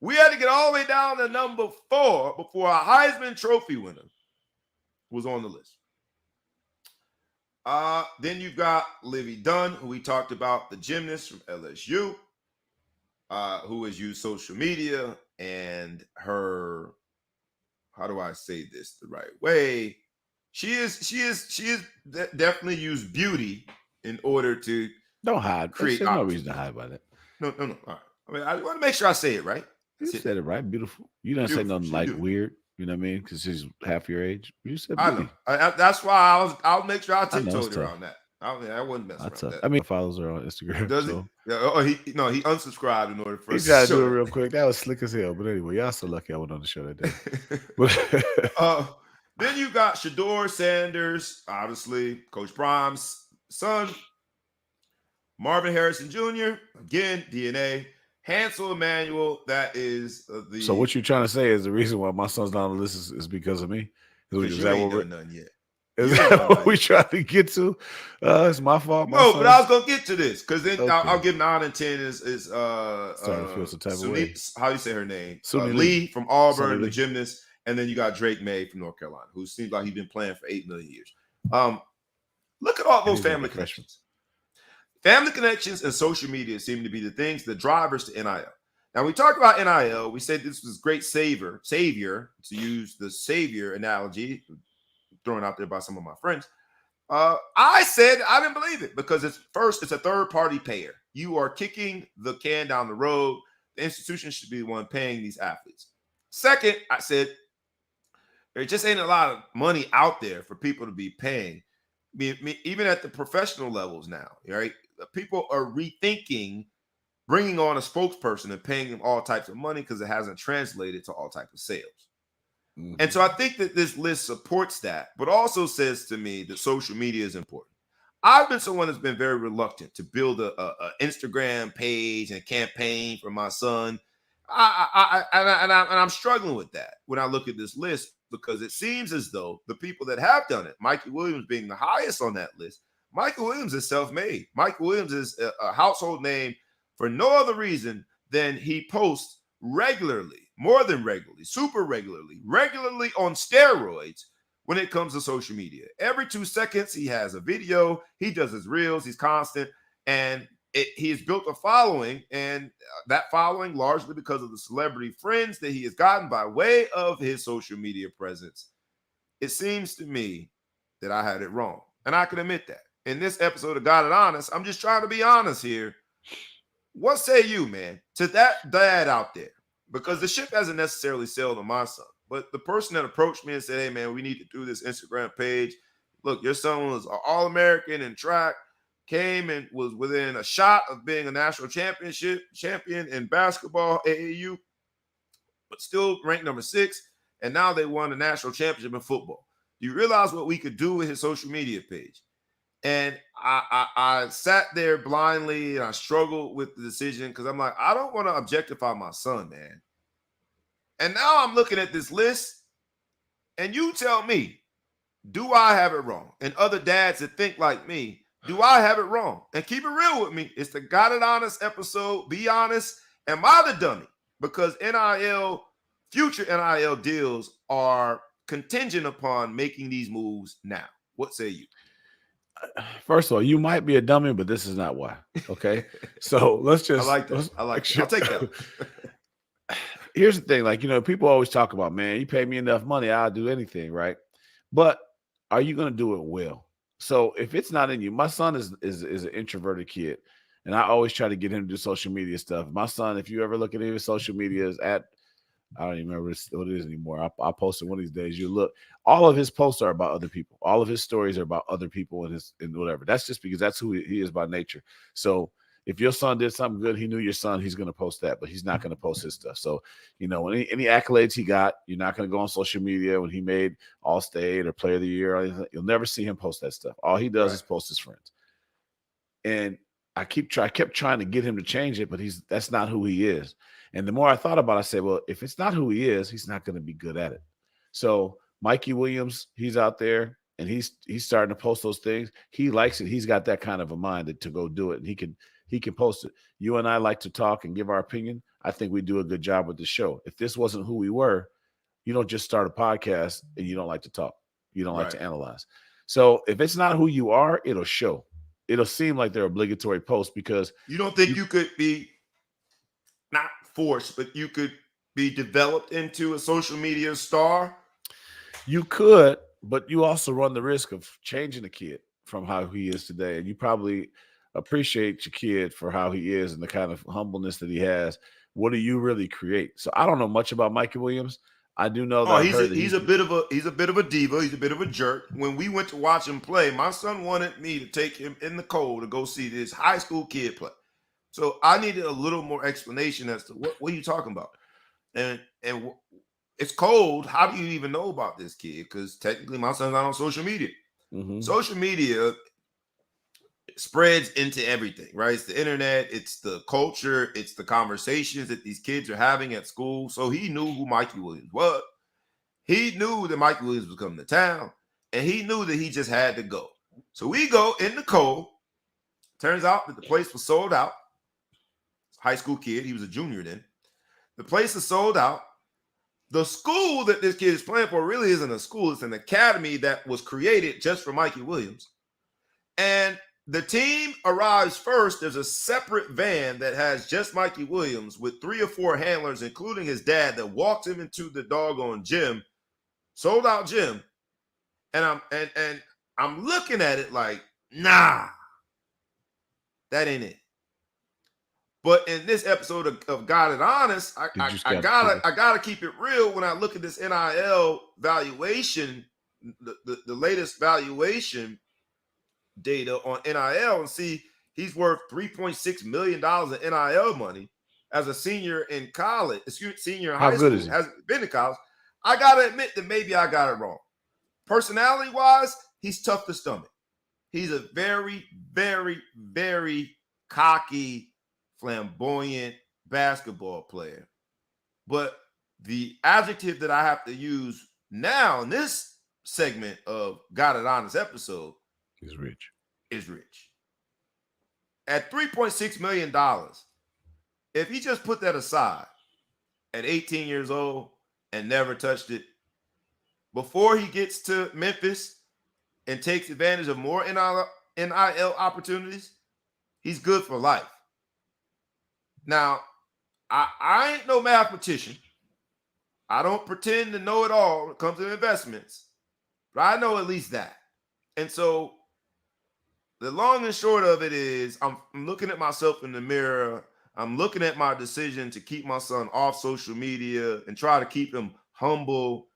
We had to get all the way down to number 4 before a Heisman Trophy winner was on the list. Then you've got Livy Dunn, who we talked about, the gymnast from LSU, who has used social media and her, how do I say this the right way? She is definitely used beauty in order to don't hide. Create There's no reason to hide about it. No. All right. I mean, I want to make sure I say it right. You said it right. Beautiful. You didn't say nothing like weird. You know what I mean? Because she's half your age. You said beauty. I know. That's why I'll make sure I tiptoed around that. I wouldn't mess around that. I mean, follows her on Instagram. Does he? Yeah, he unsubscribed in order for us to gotta do it real quick. That was slick as hell. But anyway, y'all so lucky I went on the show that day. Then you got Shador Sanders, obviously, Coach Prime's son. Marvin Harrison Jr., again, DNA. Hansel Emmanuel, that is the. So what you're trying to say is the reason why my son's not on the list is because of me? Is that what we're none yet? Is that what we trying to get to? It's my fault. No, but I was gonna get to this because then I'll give 9 and 10 is starting to feel some type of way. How do you say her name? Lee from Auburn, the gymnast, and then you got Drake May from North Carolina, who seems like he's been playing for 8 million years. Look at all those family connections. Family connections and social media seem to be the things, the drivers to NIL. Now, we talked about NIL. We said this was great savior, to use the savior analogy thrown out there by some of my friends. I said I didn't believe it because it's a third-party payer. You are kicking the can down the road. The institution should be the one paying these athletes. Second, I said there just ain't a lot of money out there for people to be paying. Even at the professional levels now, right? People are rethinking bringing on a spokesperson and paying them all types of money because it hasn't translated to all types of sales. Mm-hmm. And so I think that this list supports that, but also says to me that social media is important. I've been someone that's been very reluctant to build a Instagram page and a campaign for my son. I'm struggling with that when I look at this list because it seems as though the people that have done it, Mikey Williams being the highest on that list, Michael Williams is self-made. Michael Williams is a household name for no other reason than he posts regularly, more than regularly, super regularly on steroids when it comes to social media. Every 2 seconds, he has a video. He does his reels. He's constant. And he has built a following, and that following largely because of the celebrity friends that he has gotten by way of his social media presence. It seems to me that I had it wrong, and I can admit that. In this episode of Got It Honest, I'm just trying to be honest here. What say you, man, to that dad out there? Because the ship hasn't necessarily sailed on my son, but the person that approached me and said, hey, man, we need to do this Instagram page. Look, your son was an All-American in track, came and was within a shot of being a national champion in basketball, AAU, but still ranked number 6. And now they won a national championship in football. Do you realize what we could do with his social media page? And I sat there blindly and I struggled with the decision because I'm like, I don't want to objectify my son, man. And now I'm looking at this list and you tell me, do I have it wrong? And other dads that think like me, do I have it wrong? And keep it real with me. It's the Got It Honest episode. Be honest. Am I the dummy? Because future NIL deals are contingent upon making these moves now. What say you? First of all, you might be a dummy, but this is not why. Okay. So let's just. I like that. I'll take that. Here's the thing. People always talk about, man, you pay me enough money, I'll do anything. Right. But are you going to do it well? So if it's not in you, my son is an introverted kid. And I always try to get him to do social media stuff. My son, if you ever look at his social media, is at I don't even remember what it is anymore. I'll post it one of these days. You look, all of his posts are about other people. All of his stories are about other people and whatever. That's just because that's who he is by nature. So if your son did something good, he knew your son, he's going to post that, but he's not going to post his stuff. So, any accolades he got, you're not going to go on social media when he made All State or Player of the Year or anything. You'll never see him post that stuff. All he does is post his friends. And I kept trying to get him to change it, but that's not who he is. And the more I thought about it, I said, well, if it's not who he is, he's not going to be good at it. So Mikey Williams, he's out there and he's starting to post those things. He likes it. He's got that kind of a mind to go do it, and he can post it. You and I like to talk and give our opinion. I think we do a good job with the show. If this wasn't who we were, you don't just start a podcast and you don't like to talk. You don't like to analyze. So if it's not who you are, it'll show. It'll seem like they're obligatory posts because you don't think you could be not forced, but you could be developed into a social media star. You could, but you also run the risk of changing a kid from how he is today. And you probably appreciate your kid for how he is and the kind of humbleness that he has. What do you really create? So I don't know much about Mikey Williams. I do know that he's a bit of a diva. He's a bit of a jerk. When we went to watch him play, my son wanted me to take him in the cold to go see this high school kid play. So I needed a little more explanation as to what are you talking about? And it's cold. How do you even know about this kid? Because technically my son's not on social media. Mm-hmm. Social media spreads into everything, right? It's the internet, it's the culture, it's the conversations that these kids are having at school. So he knew who Mikey Williams was. He knew that Mikey Williams was coming to town, and he knew that he just had to go. So we go in the cold. Turns out that the place was sold out. High school kid, he was a junior then. The place is sold out. The school that this kid is playing for really isn't a school. It's an academy that was created just for Mikey Williams. And the team arrives first. There's a separate van that has just Mikey Williams with 3 or 4 handlers, including his dad, that walks him into the doggone gym, sold out gym. And I'm looking at it like, nah, that ain't it. But in this episode of God and Honest, I gotta keep it real when I look at this NIL valuation, the latest valuation data on NIL, and see he's worth $3.6 million in NIL money as a senior in college, senior in high school, hasn't been in college. I gotta admit that maybe I got it wrong. Personality-wise, he's tough to stomach. He's a very, very, very cocky, flamboyant basketball player. But the adjective that I have to use now in this segment of Got It Honest episode is rich. At $3.6 million, if he just put that aside at 18 years old and never touched it, before he gets to Memphis and takes advantage of more NIL opportunities, he's good for life. Now, I ain't no mathematician. I don't pretend to know it all when it comes to investments, but I know at least that. And so the long and short of it is I'm looking at myself in the mirror. I'm looking at my decision to keep my son off social media and try to keep him humble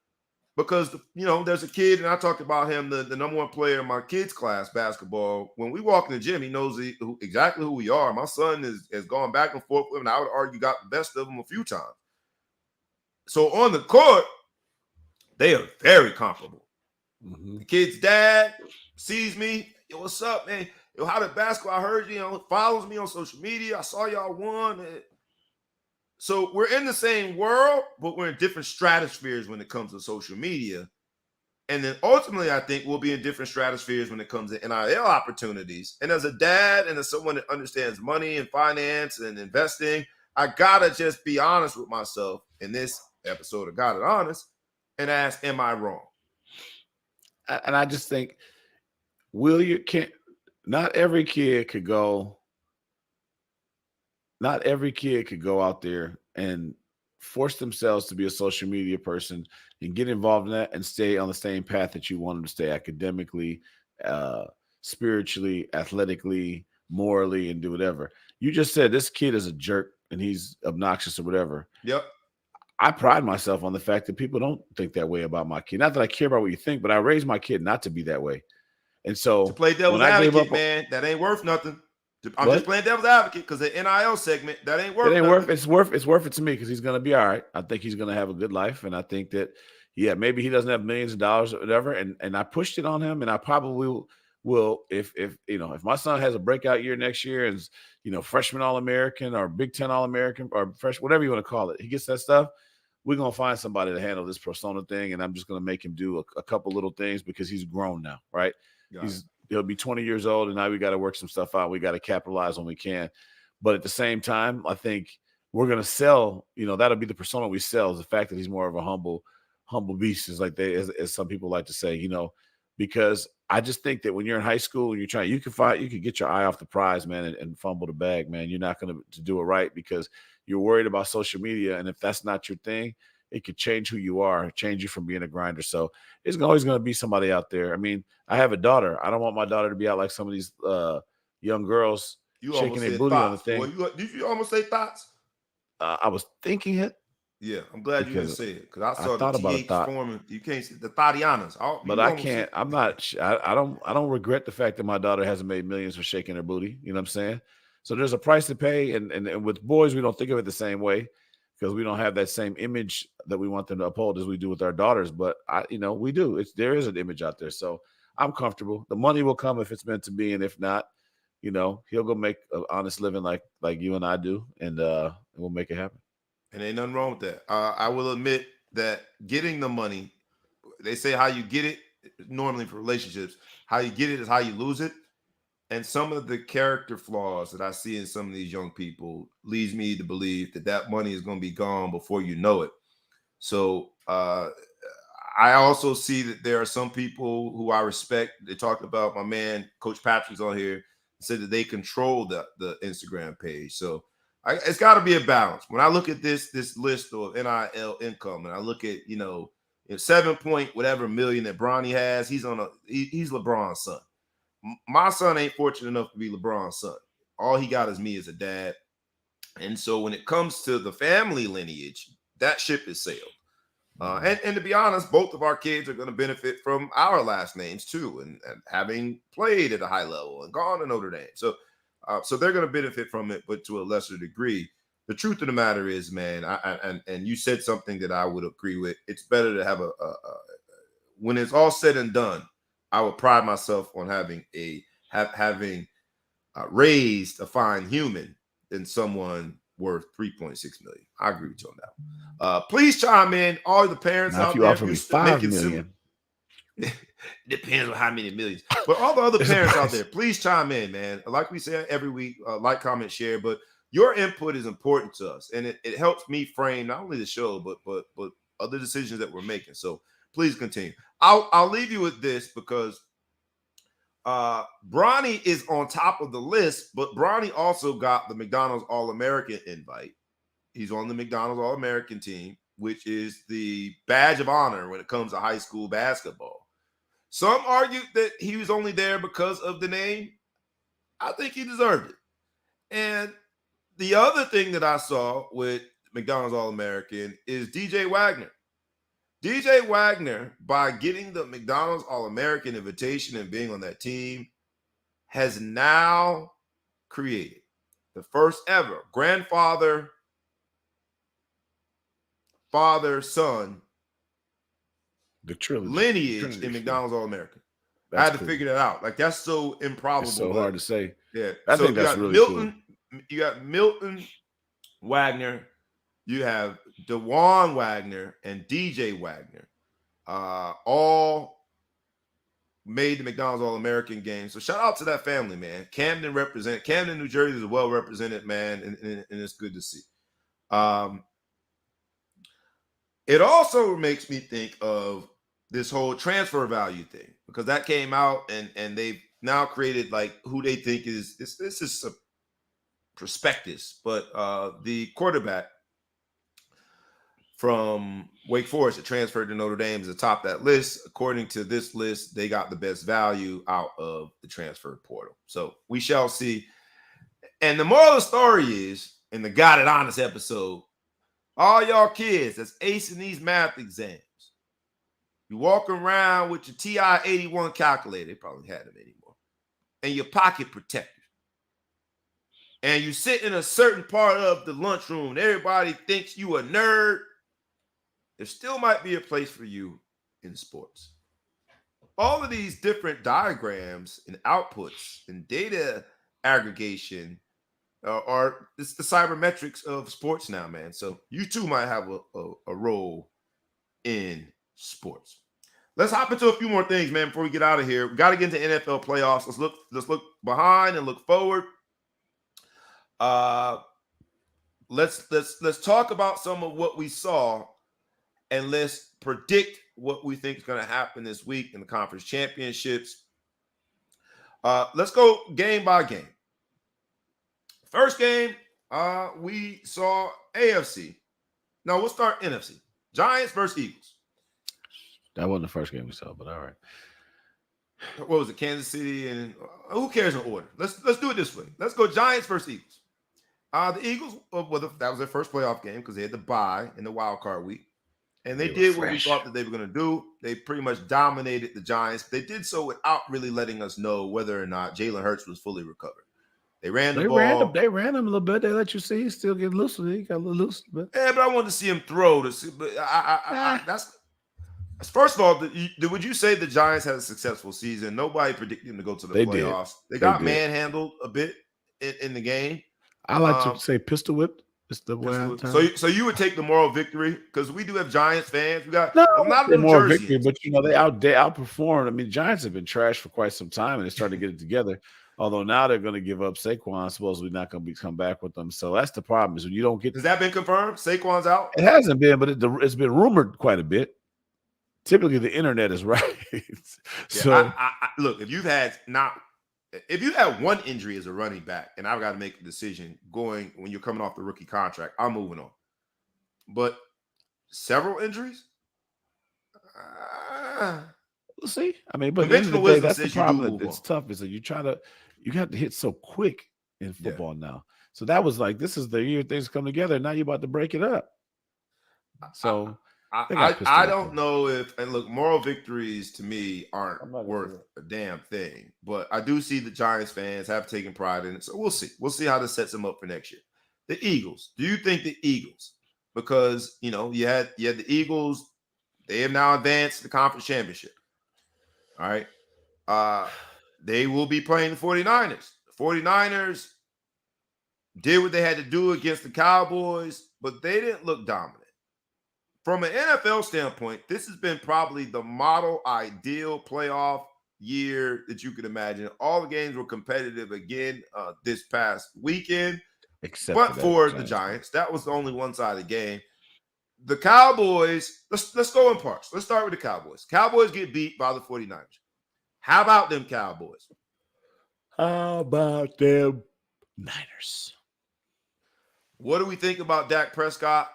because, there's a kid, and I talked about him, the number 1 player in my kids' class basketball. When we walk in the gym, he knows exactly who we are. My son has gone back and forth with him, and I would argue got the best of him a few times. So on the court, they are very comparable. Mm-hmm. The kid's dad sees me. Yo, what's up, man? Yo, how did basketball? I heard, follows me on social media. I saw y'all won. So we're in the same world, but we're in different stratospheres when it comes to social media. And then ultimately, I think we'll be in different stratospheres when it comes to NIL opportunities. And as a dad and as someone that understands money and finance and investing, I gotta just be honest with myself in this episode of Got It Honest and ask, am I wrong? And I just think, not every kid could go out there and force themselves to be a social media person and get involved in that and stay on the same path that you want them to stay academically, spiritually, athletically, morally, and do whatever. You just said this kid is a jerk and he's obnoxious or whatever. Yep. I pride myself on the fact that people don't think that way about my kid. Not that I care about what you think, but I raised my kid not to be that way. And To so play when devil's I gave advocate, up, man, that ain't worth nothing. I'm just what? playing devil's advocate because the NIL segment, that ain't It worth ain't nothing. worth it's worth it to me because he's gonna be all right. I think he's gonna have a good life. And I think that maybe he doesn't have millions of dollars or whatever. And I pushed it on him, and I probably will if my son has a breakout year next year and freshman All-American or Big Ten All-American or fresh whatever you want to call it, he gets that stuff. We're gonna find somebody to handle this persona thing, and I'm just gonna make him do a couple little things because he's grown now, right? He'll be 20 years old, and now we got to work some stuff out. We got to capitalize when we can. But at the same time, I think we're going to sell, that'll be the persona we sell, is the fact that he's more of a humble beast, is like as some people like to say, because I just think that when you're in high school and you can get your eye off the prize, man, and fumble the bag, man. You're not going to do it right because you're worried about social media. And if that's not your thing, it could change who you are, change you from being a grinder. So it's always going to be somebody out there. I mean, I have a daughter. I don't want my daughter to be out like some of these young girls You shaking almost their said booty on the thoughts, boy. thing. Did you almost say thoughts? I was thinking it Yeah, I'm glad you didn't because say it because I I saw the thought about a TH thought, forming. You can't say the Tatianas. but You I almost said can't. I'm not. I don't regret the fact that my daughter hasn't made millions for shaking her booty. You know what I'm saying? So there's a price to pay, and with boys, we don't think of it the same way because we don't have that same image that we want them to uphold as we do with our daughters. But we do. There is an image out there, so I'm comfortable. The money will come if it's meant to be, and if not, he'll go make an honest living like you and I do, and we'll make it happen. and ain't nothing wrong with that. I will admit that getting the money, they say how you get it normally for relationships, how you get it is how you lose it. And some of the character flaws that I see in some of these young people leads me to believe that money is going to be gone before you know it. So I also see that there are some people who I respect. They talked about my man, Coach Patrick's on here, said that they control the Instagram page. So it's got to be a balance. When I look at this list of NIL income, and I look at 7 point whatever million that Bronny has, he's LeBron's son. My son ain't fortunate enough to be LeBron's son. All he got is me as a dad. And so when it comes to the family lineage, that ship is sailed. And to be honest, both of our kids are going to benefit from our last names too, and having played at a high level and gone to Notre Dame. So they're going to benefit from it, but to a lesser degree. The truth of the matter is, man, and you said something that I would agree with. It's better to have when it's all said and done, I would pride myself on having raised a fine human than someone worth 3.6 million. I agree with you on that. Please chime in, all the parents now, out if you there. offer me 5 million, depends on how many millions. But all the other parents out there, please chime in, man. Like we say every week, like, comment, share. But your input is important to us, and it helps me frame not only the show, but other decisions that we're making. So please continue. I'll leave you with this because Bronny is on top of the list, but Bronny also got the McDonald's All-American invite. He's on the McDonald's All-American team, which is the badge of honor when it comes to high school basketball. Some argue that he was only there because of the name. I think he deserved it. And the other thing that I saw with McDonald's All-American is DJ Wagner. DJ Wagner, by getting the McDonald's All-American invitation and being on that team, has now created the first ever grandfather, father, son the trilogy lineage in McDonald's All-American. I had to figure that out. Like, that's so improbable. It's so hard to say. Yeah. I think that's really cool. You got Milton Wagner, you have DeJuan Wagner and DJ Wagner, all made the McDonald's All-American game. So shout out to that family, man. Camden, New Jersey is well represented, man, and it's good to see. It also makes me think of this whole transfer value thing, because that came out and they've now created like who they think is this is a prospectus, but the quarterback from Wake Forest that transferred to Notre Dame is atop that list. According to this list, they got the best value out of the transfer portal. So we shall see. And the moral of the story is, in the Got It Honest episode, All y'all kids that's acing these math exams, you walk around with your TI 81 calculator, they probably had them anymore, and your pocket protector. And you sit in a certain part of the lunchroom, everybody thinks you a nerd. There still might be a place for you in sports. All of these different diagrams and outputs and data aggregation are it's the cybermetrics of sports now, man. So you too might have a role in sports. Let's hop into a few more things, man, before we get out of here. We got to get into NFL playoffs. Let's look behind and look forward. Let's talk about some of what we saw, and let's predict what we think is going to happen this week in the conference championships. Let's go game by game. First game, we saw AFC. No, we'll start NFC. Giants versus Eagles. That wasn't the first game we saw, but all right. What was it? Kansas City and who cares in order? Let's do it this way. Let's go Giants versus Eagles. The Eagles, that was their first playoff game because they had to bye in the wild card week. And they did what we thought that they were going to do. They pretty much dominated the Giants. They did so without really letting us know whether or not Jalen Hurts was fully recovered. They ran the ball. They ran him a little bit. They let you see he's still getting loose. He got a little loose. But yeah, but I wanted to see him throw. But that's first of all. Would you say the Giants had a successful season? Nobody predicted them to go to the playoffs. They got manhandled a bit in the game. I like to say pistol whipped. It's the way. So you would take the moral victory because we do have Giants fans. We got a lot of moral victory, but they outperformed. I mean, Giants have been trashed for quite some time, and they're starting to get it together. Although now they're going to give up Saquon, supposedly not going to come back with them. So that's the problem is when you don't get. Has that been confirmed? Saquon's out? It hasn't been, but it's been rumored quite a bit. Typically, the internet is right. So look, if you had one injury as a running back, and I've got to make a decision when you're coming off the rookie contract, I'm moving on. But several injuries? We'll see. I mean, but at the end of the day, that's the problem. It's tough. Is that you have to hit so quick in football now. So that was like, this is the year things come together. Now you're about to break it up. So I don't know if, and look, moral victories to me aren't worth a damn thing. But I do see the Giants fans have taken pride in it. So we'll see. We'll see how this sets them up for next year. The Eagles. Do you think the Eagles, because you had the Eagles, they have now advanced to the conference championship. All right. They will be playing the 49ers. The 49ers did what they had to do against the Cowboys, but they didn't look dominant. From an NFL standpoint, this has been probably the model ideal playoff year that you could imagine. All the games were competitive again this past weekend, but for the Giants, that was the only one-sided game. The Cowboys, let's go in parts. Let's start with the Cowboys. Cowboys get beat by the 49ers. How about them Cowboys? How about them Niners? What do we think about Dak Prescott?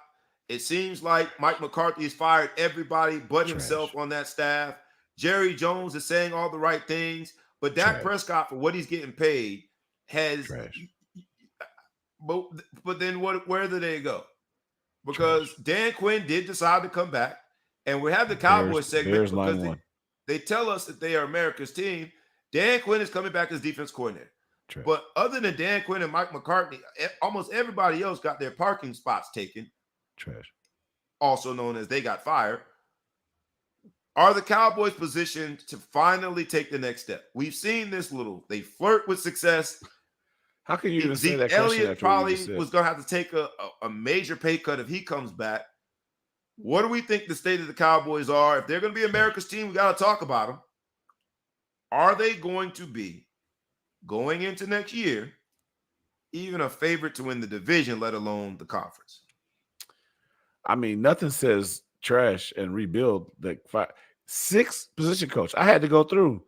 It seems like Mike McCarthy has fired everybody but himself on that staff. Jerry Jones is saying all the right things, but Dak Prescott, for what he's getting paid, has. But then where do they go? Because Dan Quinn did decide to come back, and we have the Cowboys segment because they tell us that they are America's team. Dan Quinn is coming back as defense coordinator. But other than Dan Quinn and Mike McCarthy, almost everybody else got their parking spots taken. Also known as they got fired. Are the Cowboys positioned to finally take the next step? We've seen they flirt with success. How can you even say that? Elliott probably was going to have to take a major pay cut if he comes back. What do we think the state of the Cowboys are? If they're going to be America's team, we got to talk about them. Are they going to be, going into next year, even a favorite to win the division, let alone the conference? I mean, nothing says trash and rebuild like 6 position coach. I had to go through.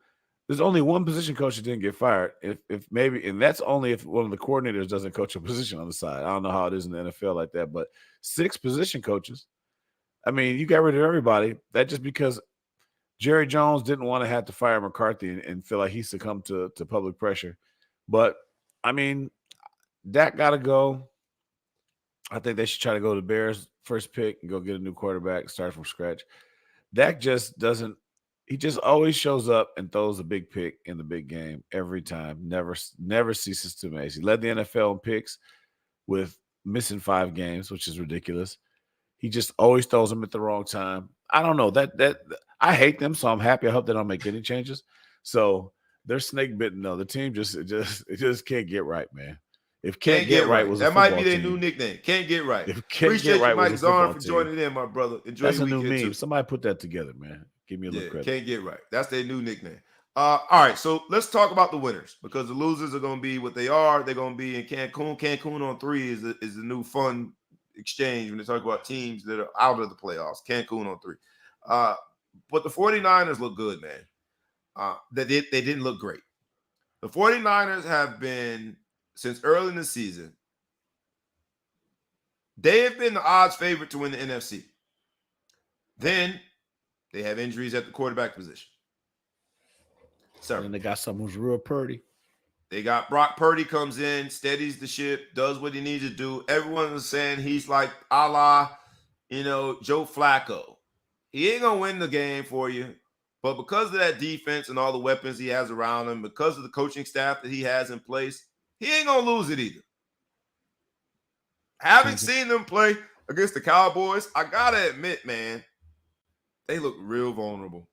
There's only one position coach that didn't get fired. If maybe, and that's only if one of the coordinators doesn't coach a position on the side. I don't know how it is in the NFL like that, but 6 position coaches. I mean, you got rid of everybody. That just because Jerry Jones didn't want to have to fire McCarthy and feel like he succumbed to public pressure. But I mean, Dak got to go. I think they should try to go to the Bears first pick and go get a new quarterback, start from scratch. Dak just doesn't. He just always shows up and throws a big pick in the big game every time. Never ceases to amaze. He led the NFL in picks with missing 5 games, which is ridiculous. He just always throws them at the wrong time. I don't know that I hate them, so I'm happy. I hope they don't make any changes. So they're snake bitten. No, the team just can't get right, man. If can't get right was a that might be football their team. new nickname. Can't get right. If can't Appreciate get right you, was Mike a Zarn, football for team. joining in, my brother. Enjoy That's your a new weekend meme. too. Somebody put that together, man. Give me a little credit. Can't get right. That's their new nickname. All right, so let's talk about the winners, because the losers are going to be what they are. They're going to be in Cancun. Cancun on 3 is the new fun exchange when they talk about teams that are out of the playoffs. Cancun on 3. But the 49ers look good, man. They didn't look great. The 49ers have been, since early in the season, they have been the odds favorite to win the NFC. Then they have injuries at the quarterback position. And they got someone who's real pretty. They got Brock Purdy comes in, steadies the ship, does what he needs to do. Everyone is saying he's like a la, Joe Flacco. He ain't going to win the game for you. But because of that defense and all the weapons he has around him, because of the coaching staff that he has in place, he ain't going to lose it either. Having seen them play against the Cowboys, I got to admit, man, they look real vulnerable.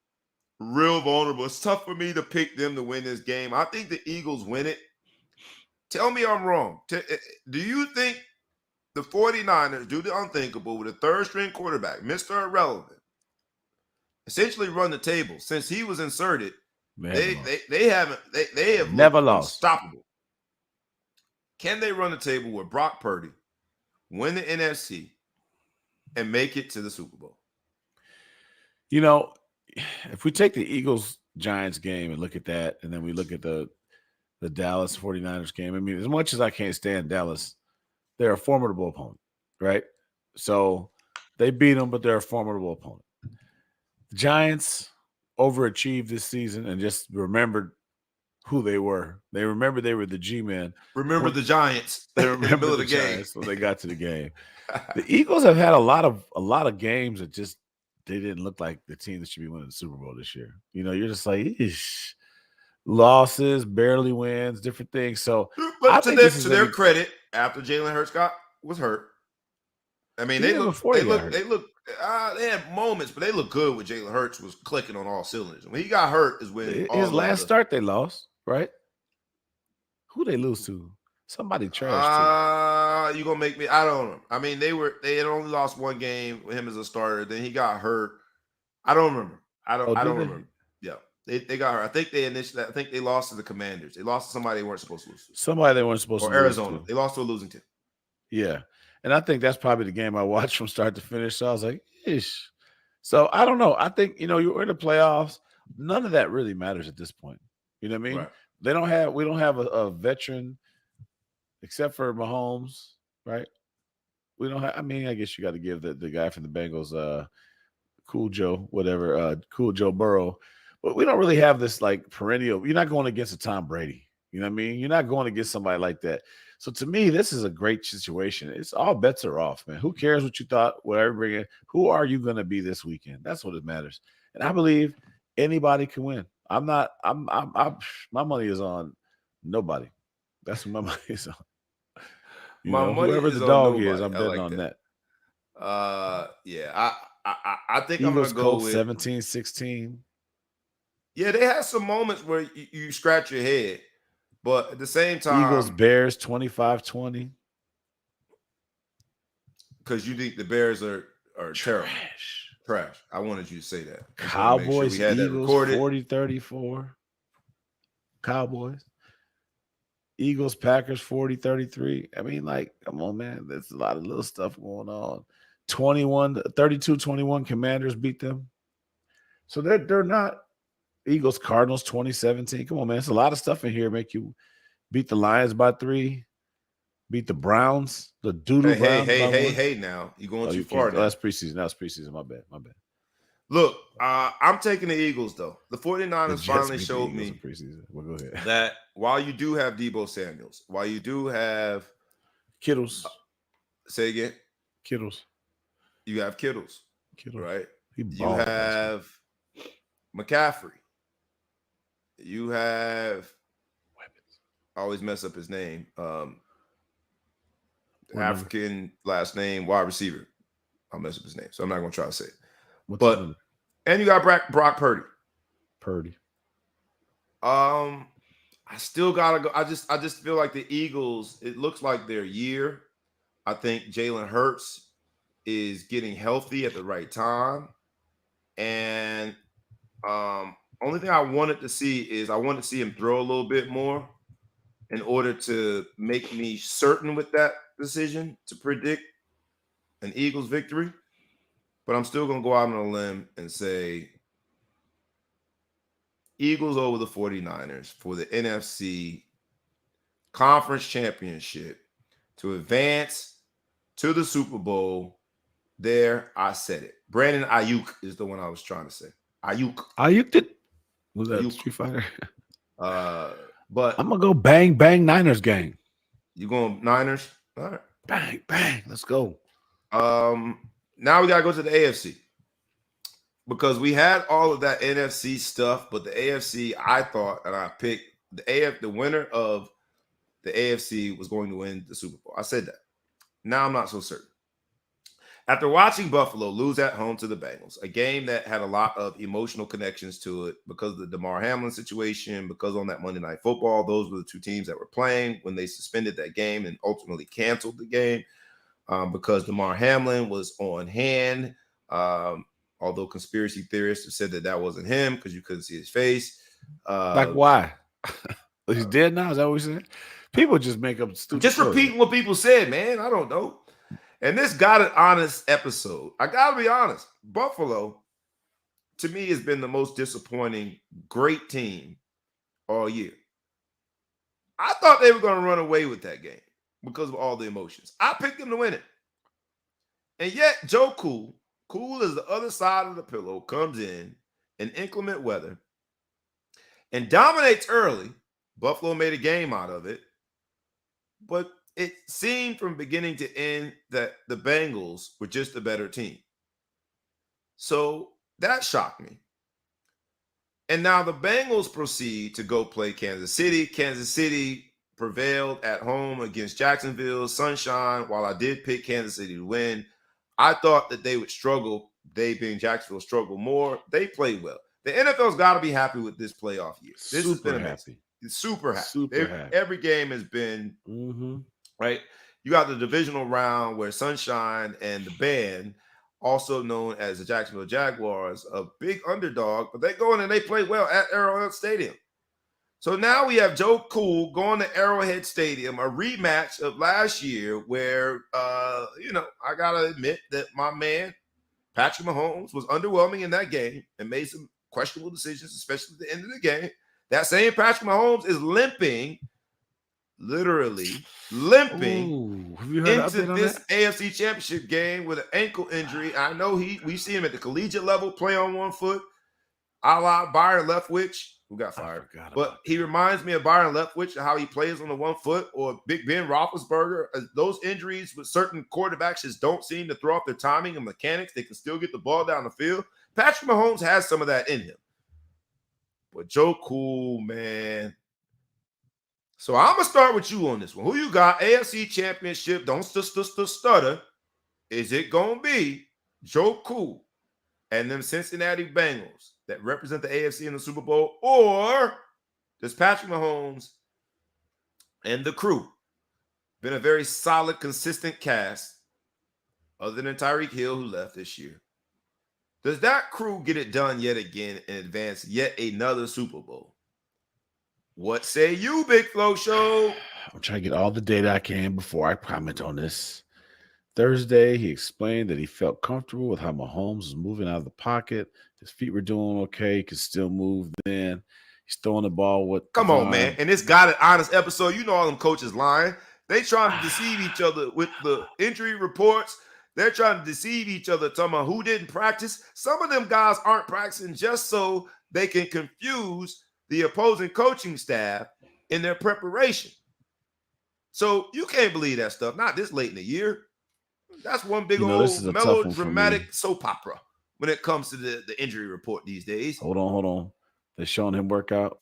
Real vulnerable. It's tough for me to pick them to win this game. I think the Eagles win it. Tell me I'm wrong. Do you think the 49ers do the unthinkable with a third-string quarterback, Mr. Irrelevant, essentially run the table? Since he was inserted, they have never lost. Unstoppable. Can they run the table with Brock Purdy, win the NFC, and make it to the Super Bowl? If we take the Eagles-Giants game and look at that, and then we look at the Dallas 49ers game, I mean, as much as I can't stand Dallas, they're a formidable opponent, right? So they beat them, but they're a formidable opponent. The Giants overachieved this season and just remembered who they were. They remembered they were the G-men. Remember the Giants. They remember the Giants when they got to the game. The Eagles have had a lot of games that just they didn't look like the team that should be winning the Super Bowl this year. You're just like, eesh. Losses, barely wins, different things. So, but to their credit, after Jalen Hurts was hurt, I mean, they had moments, but they look good when Jalen Hurts was clicking on all cylinders. When he got hurt is when his last start they lost, right? Who they lose to? Somebody trashed. You gonna make me? I don't know. I mean, they had only lost one game with him as a starter. Then he got hurt. I don't remember. I don't remember. Yeah, they got hurt. I think they lost to the Commanders. They lost to somebody they weren't supposed to lose to. Somebody they weren't supposed to lose to. Or Arizona. They lost to a losing team. Yeah, and I think that's probably the game I watched from start to finish. So I was like, ish. So I don't know. I think you're in the playoffs. None of that really matters at this point. You know what I mean? Right. We don't have a veteran. Except for Mahomes, right? We don't have. I mean, I guess you got to give the guy from the Bengals, Cool Joe, whatever, Cool Joe Burrow. But we don't really have this like perennial. You're not going against a Tom Brady. You know what I mean? You're not going against somebody like that. So to me, this is a great situation. It's all bets are off, man. Who cares what you thought? Whatever. Who are you going to be this weekend? That's what it matters. And I believe anybody can win. My money is on nobody. That's what my money is on. Whoever the dog is, I'm betting on that. Yeah, I think Eagles, I'm gonna go with 17-16. Yeah, they had some moments where you scratch your head, but at the same time, Eagles, Bears 25-20. Because you think the Bears are terrible. Trash. I wanted you to say that. Cowboys, Eagles 40-34. Cowboys. Eagles, Packers 40-33. I mean, like, come on, man. There's a lot of little stuff going on. 32-21 Commanders beat them. So they're not Eagles, Cardinals 2017. Come on, man. It's a lot of stuff in here. Make you beat the Lions by 3. Beat the Browns, the Browns. Hey, now. You're going too far now. That's preseason. That's preseason. My bad. Look, I'm taking the Eagles, though. The 49ers finally showed me well, go ahead. that while you do have Deebo Samuels, while you do have Kittles, Say again. Kittles. You have Kittles, right? He You balled have McCaffrey. You have, I always mess up his name. African last name, wide receiver. I'll mess up his name, so I'm not going to try to say it. And you got Brock Purdy. I still gotta go. I just feel like the Eagles, it looks like their year. I think Jalen Hurts is getting healthy at the right time. And only thing I wanted to see is I wanted to see him throw a little bit more in order to make me certain with that decision to predict an Eagles victory. But I'm still going to go out on a limb and say Eagles over the 49ers for the NFC Conference Championship to advance to the Super Bowl. There, I said it. Brandon Ayuk is the one I was trying to say. Ayuk did. Was that Street Fighter? But I'm gonna go bang bang Niners gang. You going Niners? All right. Bang bang. Let's go. Now we gotta go to the AFC because we had all of that NFC stuff, but the AFC, I thought, and I picked the winner of the AFC was going to win the Super Bowl. I said that. Now I'm not so certain. After watching Buffalo lose at home to the Bengals, a game that had a lot of emotional connections to it because of the Damar Hamlin situation, because on that Monday Night Football, those were the two teams that were playing when they suspended that game and ultimately canceled the game because Damar Hamlin was on hand, although conspiracy theorists have said that wasn't him because you couldn't see his face. Like why? He's dead now? Is that what we said? People just make up stupid Just repeating what people said, man. I don't know. And this Got It Honest episode, I got to be honest, Buffalo, to me, has been the most disappointing, great team all year. I thought they were going to run away with that game because of all the emotions. I picked them to win it. And yet, Joe Cool as the other side of the pillow, comes in inclement weather and dominates early. Buffalo made a game out of it. But it seemed from beginning to end that the Bengals were just a better team. So that shocked me. And now the Bengals proceed to go play Kansas City. Kansas City prevailed at home against Jacksonville, Sunshine. While I did pick Kansas City to win, I thought that they would struggle. They, being Jacksonville, struggle more. They played well. The NFL's got to be happy with this playoff year. This has been amazing. Super happy. Every game has been right. You got the divisional round where Sunshine and the Band, also known as the Jacksonville Jaguars, a big underdog, but they go in and they play well at Arrowhead Stadium. So now we have Joe Cool going to Arrowhead Stadium, a rematch of last year where, I got to admit that my man, Patrick Mahomes, was underwhelming in that game and made some questionable decisions, especially at the end of the game. That same Patrick Mahomes is literally limping into this AFC Championship game with an ankle injury. I know we see him at the collegiate level play on one foot, a la Byron Leftwich, who got fired. But he reminds me of Byron Leftwich, how he plays on the one foot, or Big Ben Roethlisberger. Those injuries with certain quarterbacks just don't seem to throw off their timing and mechanics. They can still get the ball down the field. Patrick Mahomes has some of that in him. But Joe Cool, man. So I'm going to start with you on this one. Who you got? AFC Championship. Don't stutter. Is it going to be Joe Cool and them Cincinnati Bengals that represent the AFC in the Super Bowl? Or does Patrick Mahomes and the crew been a very solid, consistent cast other than Tyreek Hill, who left this year? Does that crew get it done yet again and advance yet another Super Bowl? What say you, Big Flo Show? I'm trying to get all the data I can before I comment on this. Thursday, he explained that he felt comfortable with how Mahomes was moving out of the pocket. His feet were doing okay. He could still move then. He's throwing the ball. Come on, man. And this Got It Honest episode, you know all them coaches lying. They trying to deceive each other with the injury reports. They're trying to deceive each other, talking about who didn't practice. Some of them guys aren't practicing just so they can confuse the opposing coaching staff in their preparation. So you can't believe that stuff, not this late in the year. That's one big This is old a tough one for me. melodramatic soap opera when it comes to the injury report these days. Hold on. They're showing him work out.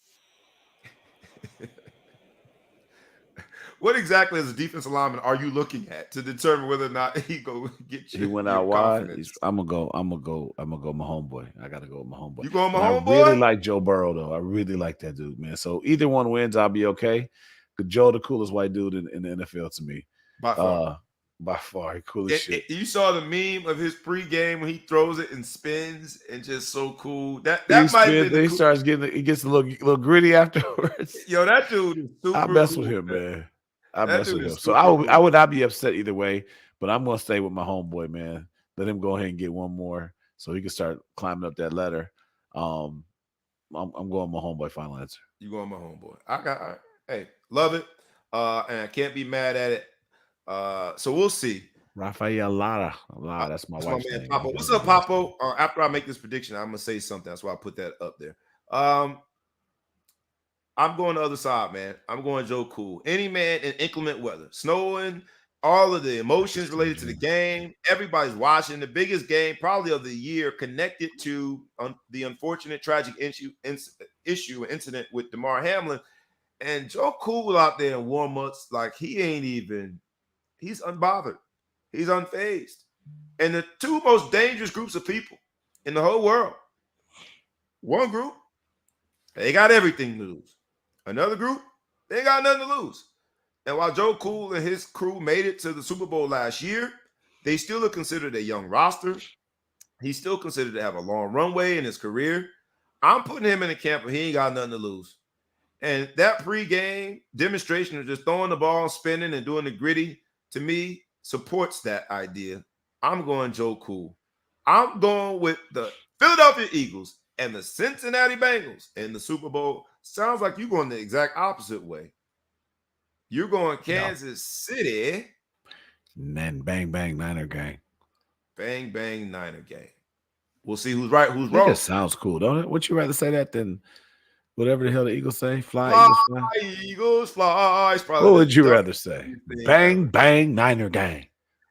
What exactly as a defensive lineman are you looking at to determine whether or not he go get you? He went out wide. I'm gonna go my homeboy. I gotta go with my homeboy. You going my homeboy? I really like Joe Burrow though. I really like that dude, man. So either one wins, I'll be okay. But Joe, the coolest white dude in the NFL to me. By far, he cool as shit. You saw the meme of his pregame when he throws it and spins and just so cool. That he might spins, be. He gets a little gritty afterwards. Yo, that dude is super. I mess with him, man. I mess with him. So I would not be upset either way, but I'm gonna stay with my homeboy, man. Let him go ahead and get one more so he can start climbing up that ladder. I'm going my homeboy final answer. You going my homeboy. Hey, love it. And I can't be mad at it. So we'll see. Rafael Lara. That's my wife's name. Papo. What's up, Papo? After I make this prediction, I'm gonna say something. That's why I put that up there. I'm going the other side, man. I'm going Joe Cool. Any man in inclement weather, snowing, all of the emotions related to the game. Everybody's watching the biggest game probably of the year, connected to the unfortunate tragic incident with Damar Hamlin. And Joe Cool out there in warm-ups, like he's unbothered. He's unfazed. And the two most dangerous groups of people in the whole world. One group, they got everything to lose. Another group, they ain't got nothing to lose. And while Joe Cool and his crew made it to the Super Bowl last year, they still are considered a young roster. He's still considered to have a long runway in his career. I'm putting him in the camp where he ain't got nothing to lose. And that pregame demonstration of just throwing the ball, spinning, and doing the gritty, to me, supports that idea. I'm going Joe Cool. I'm going with the Philadelphia Eagles and the Cincinnati Bengals in the Super Bowl. Sounds like you're going the exact opposite way. You're going Kansas City. And then bang, bang, Niner gang. Bang, bang, Niner gang. We'll see who's right, who's wrong. That sounds cool, don't it? Would you rather say that than whatever the hell the Eagles say? Fly, Eagles fly. What would you rather say? Bang, bang, Niner gang.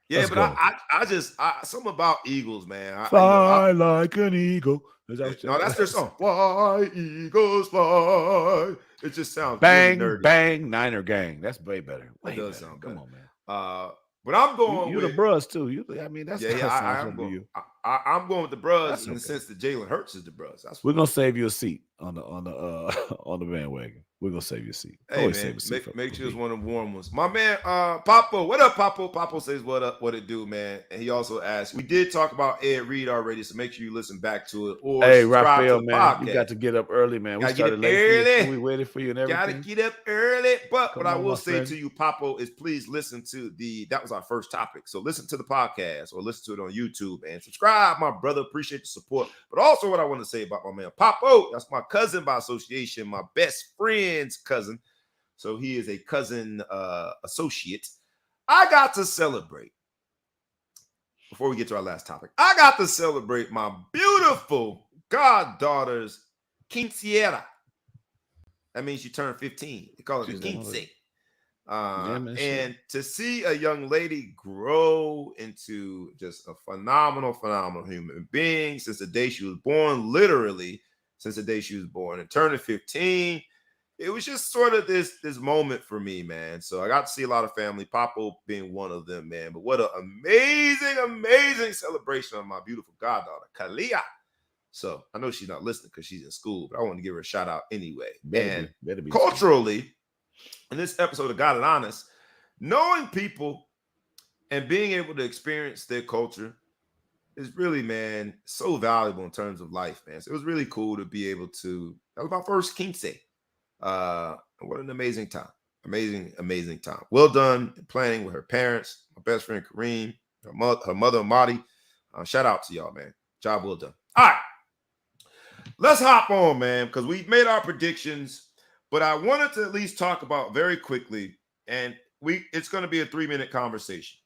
Yeah, but I just something about Eagles, man. Fly like an eagle. No, that's their song. Fly, Eagles, fly. It just sounds bang, really nerdy. Bang, Niner gang. That's way better. It does sound better. Come on, man. But I'm going with the bros too. That's I'm going with the bros in the sense that Jalen Hurts is the bros. We're gonna save you a seat on the bandwagon. We're gonna save you a seat. Hey, man, make sure it's one of the warm ones. My man, Papo, what up, Papo? Papo says what up, what it do, man. And he also asked, we did talk about Ed Reed already, so make sure you listen back to it. Or hey, Raphael, man, podcast. You got to get up early, man. We started late. Early. We waited for you and everything. Gotta get up early. But what I will say to you, Papo, is please listen to that was our first topic. So listen to the podcast or listen to it on YouTube and subscribe, my brother. Appreciate the support. But also what I want to say about my man, Papo, that's my cousin by association, my best friend's cousin. So he is a cousin associate. I got to celebrate. Before we get to our last topic, I got to celebrate my beautiful goddaughter's quinceañera. That means she turned 15. They call it the quince. And to see a young lady grow into just a phenomenal human being since the day she was born, literally since the day she was born, and turning 15, it was just sort of this moment for me, man. So I got to see a lot of family, Papo being one of them, man. But what an amazing celebration of my beautiful goddaughter, Kalia. So I know she's not listening because she's in school, but I want to give her a shout out anyway. Better be culturally, in this episode of God and Honest, knowing people and being able to experience their culture is really, man, so valuable in terms of life, man. So it was really cool to be able to, that was my first quince. What an amazing time. Amazing time. Well done planning with her parents, my best friend Kareem, her mother Marty. Shout out to y'all, man. Job well done. All right. Let's hop on, man, because we've made our predictions, but I wanted to at least talk about very quickly, and it's going to be a 3-minute conversation.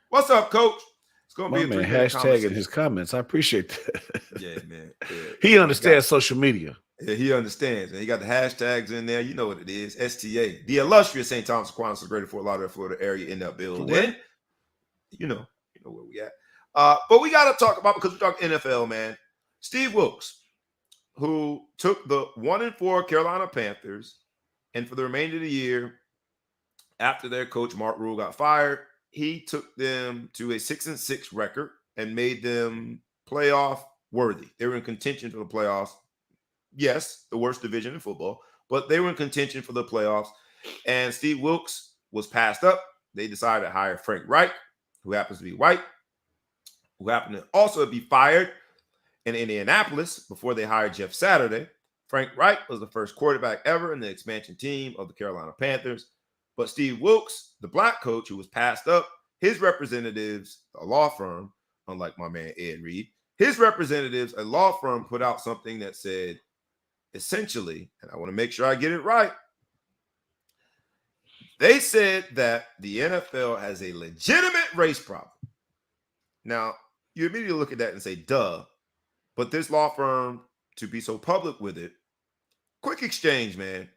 What's up, Coach? It's going to be a 3-minute hashtag in his comments. I appreciate that. Yeah, man. Yeah. He understands social media. Yeah, he understands, and he got the hashtags in there. You know what it is. STA. The illustrious St. Thomas Aquinas, the greater Fort Lauderdale, Florida area in that building. You know, know where we at. But we got to talk about, because we talk NFL, man. Steve Wilkes, who took the 1-4 Carolina Panthers, and for the remainder of the year, after their coach Mark Rule got fired, he took them to a 6-6 record and made them playoff worthy. They were in contention for the playoffs. Yes, the worst division in football, but they were in contention for the playoffs. And Steve Wilkes was passed up. They decided to hire Frank Reich, who happens to be white, who happened to also be fired in Indianapolis before they hired Jeff Saturday. Frank Reich was the first quarterback ever in the expansion team of the Carolina Panthers. But Steve Wilkes, the black coach who was passed up, his representatives, a law firm, unlike my man Ed Reed, his representatives, a law firm, put out something that said, essentially, and I want to make sure I get it right, they said that the NFL has a legitimate race problem. Now, you immediately look at that and say, duh. But this law firm, to be so public with it, quick exchange, man.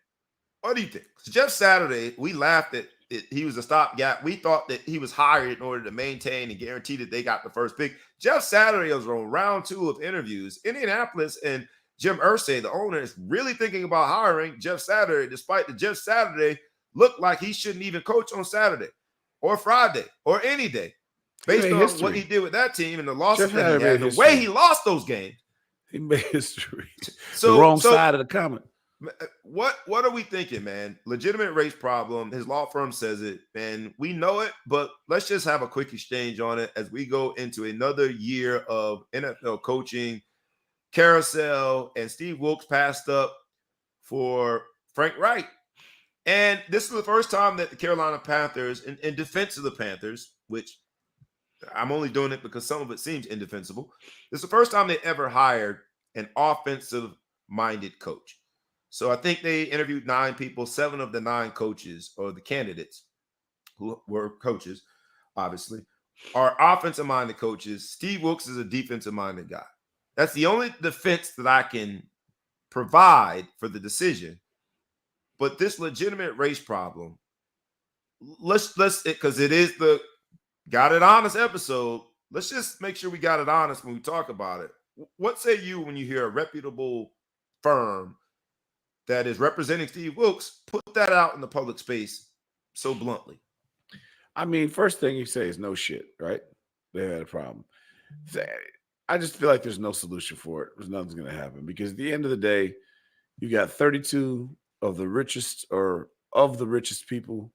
What do you think? Jeff Saturday, we laughed at it. He was a stopgap. We thought that he was hired in order to maintain and guarantee that they got the first pick. Jeff Saturday was on round 2 of interviews. Indianapolis and Jim Irsay, the owner, is really thinking about hiring Jeff Saturday, despite that Jeff Saturday looked like he shouldn't even coach on Saturday or Friday or any day, based on what he did with that team and the losses that he had, the way he lost those games. He made history. So, the wrong side of the comment. What are we thinking, man? Legitimate race problem. His law firm says it, and we know it, but let's just have a quick exchange on it as we go into another year of NFL coaching carousel, and Steve Wilkes passed up for Frank Reich. And this is the first time that the Carolina Panthers, in defense of the Panthers, which I'm only doing it because some of it seems indefensible, this is the first time they ever hired an offensive-minded coach. So I think they interviewed 9 people. 7 of the 9 coaches, or the candidates who were coaches, obviously, are offensive-minded coaches. Steve Wilkes is a defensive-minded guy. That's the only defense that I can provide for the decision. But this legitimate race problem, let's because it is the Got It Honest episode. Let's just make sure we got it honest when we talk about it. What say you when you hear a reputable firm that is representing Steve Wilkes put that out in the public space so bluntly? I mean, first thing you say is no shit, right? They had a problem. I just feel like there's no solution for it. There's nothing's going to happen because at the end of the day, you got 32 of the richest people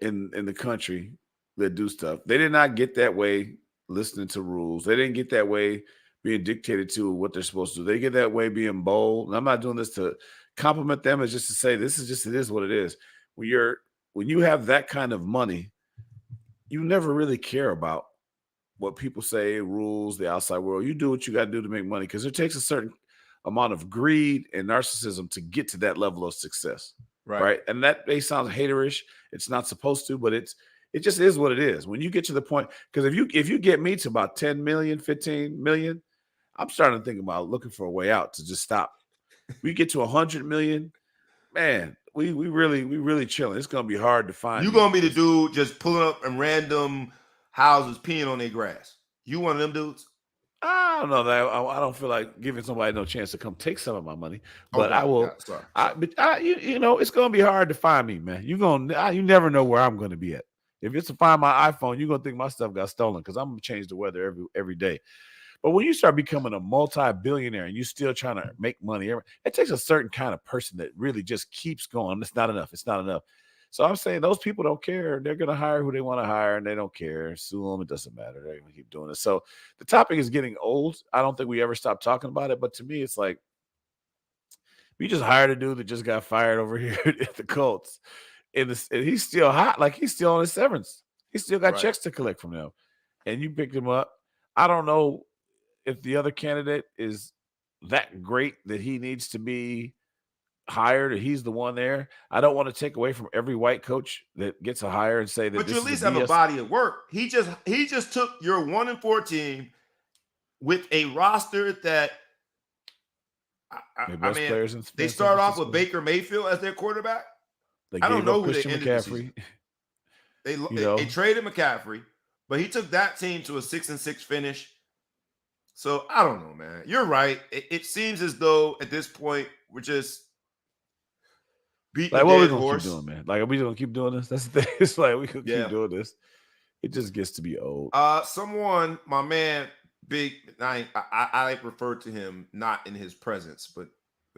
in the country that do stuff. They did not get that way listening to rules. They didn't get that way being dictated to what they're supposed to do. They get that way being bold. And I'm not doing this to compliment them. It's just to say it is what it is. When you have that kind of money, you never really care about what people say, rules, the outside world. You do what you got to do to make money because it takes a certain amount of greed and narcissism to get to that level of success. Right. And that may sound haterish. It's not supposed to, but it just is what it is. When you get to the point, because if you get me to about 10 million, 15 million, I'm starting to think about looking for a way out to just stop. We get to 100 million, man, we really chilling. It's gonna be hard to find. You gonna be the dude just pulling up in random houses peeing on their grass. You one of them dudes? I don't know that. I don't feel like giving somebody no chance to come take some of my money, but I will. You know, it's gonna be hard to find me, man. You never know where I'm gonna be at. If it's to find my iPhone, you're gonna think my stuff got stolen because I'm gonna change the weather every day. But when you start becoming a multi-billionaire and you're still trying to make money, it takes a certain kind of person that really just keeps going. It's not enough. It's not enough. So I'm saying those people don't care. They're going to hire who they want to hire, and they don't care. Sue them. It doesn't matter. They're going to keep doing it. So the topic is getting old. I don't think we ever stop talking about it. But to me, it's like we just hired a dude that just got fired over here at the Colts. And he's still hot. Like he's still on his severance. He still got checks to collect from them. And you picked him up. I don't know if the other candidate is that great that he needs to be hired or he's the one there. I don't want to take away from every white coach that gets a hire and say that. But you at least have a body of work. He just took your 1-4 team with a roster that they start off with Baker Mayfield as their quarterback. I don't know who they ended McCaffrey. They traded McCaffrey. but he took that team to a 6-6 finish. So I don't know, man. You're right. It seems as though at this point we're just beating Like, a what are we dead gonna keep horse. doing, man? Like, are we gonna keep doing this? That's the thing. It's like we could keep Yeah. doing this. It just gets to be old. Someone, my man, Big. I refer to him not in his presence, but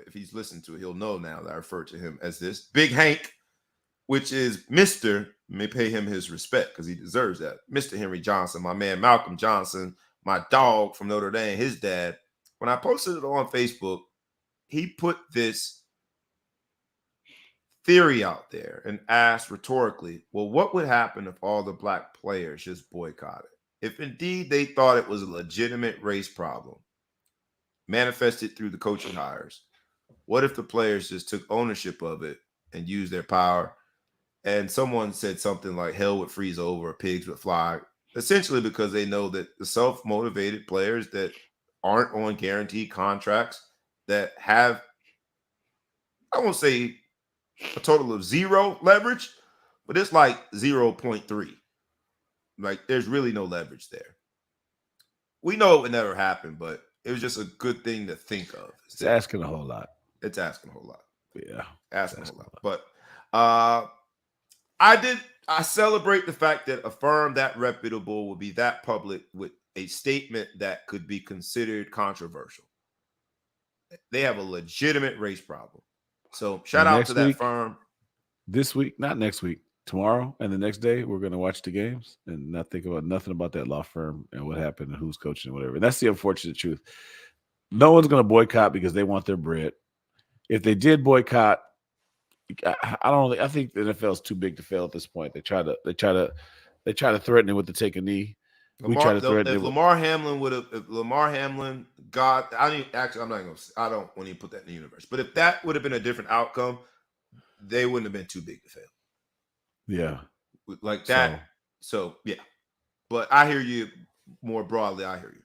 if he's listened to it, he'll know now that I refer to him as this Big Hank, which is Mister. May pay him his respect because he deserves that. Mr. Henry Johnson, my man Malcolm Johnson, my dog from Notre Dame, his dad. When I posted it on Facebook, he put this theory out there and asked rhetorically, well, what would happen if all the black players just boycotted? If indeed they thought it was a legitimate race problem manifested through the coaching hires, what if the players just took ownership of it and used their power? And someone said something like hell would freeze over, pigs would fly, essentially because they know that the self-motivated players that aren't on guaranteed contracts, that have, I won't say a total of 0 leverage, but it's like 0.3. Like there's really no leverage there. We know it would never happen, but it was just a good thing to think of. It's asking a whole lot. It's asking a whole lot. Yeah. Asking a whole lot. But I celebrate the fact that a firm that reputable will be that public with a statement that could be considered controversial. They have a legitimate race problem. So shout out to that firm. This week, not next week, tomorrow and the next day, we're going to watch the games and not think about nothing about that law firm and what happened and who's coaching and whatever. And that's the unfortunate truth. No one's going to boycott because they want their bread. If they did boycott, I think the NFL is too big to fail at this point. They try to threaten it with to take a knee. Lamar Hamlin got, I'm not going to, I don't want to put that in the universe. But if that would have been a different outcome, they wouldn't have been too big to fail. Yeah. Like that. So yeah. But I hear you more broadly. I hear you.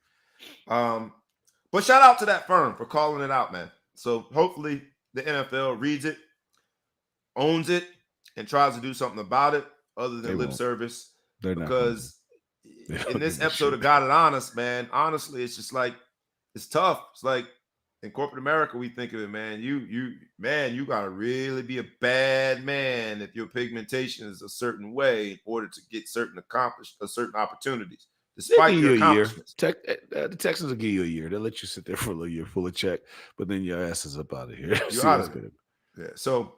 But shout out to that firm for calling it out, man. So hopefully the NFL reads it, owns it, and tries to do something about it other than lip service. Because in this episode of Got It Honest, man, honestly, it's just like, it's tough. It's like in corporate America, we think of it, man. You gotta really be a bad man if your pigmentation is a certain way in order to get certain opportunities. Despite your accomplishments. The Texans will give you a year. They'll let you sit there for a year, full of check, but then your ass is up out of here. You're out of it. Yeah. So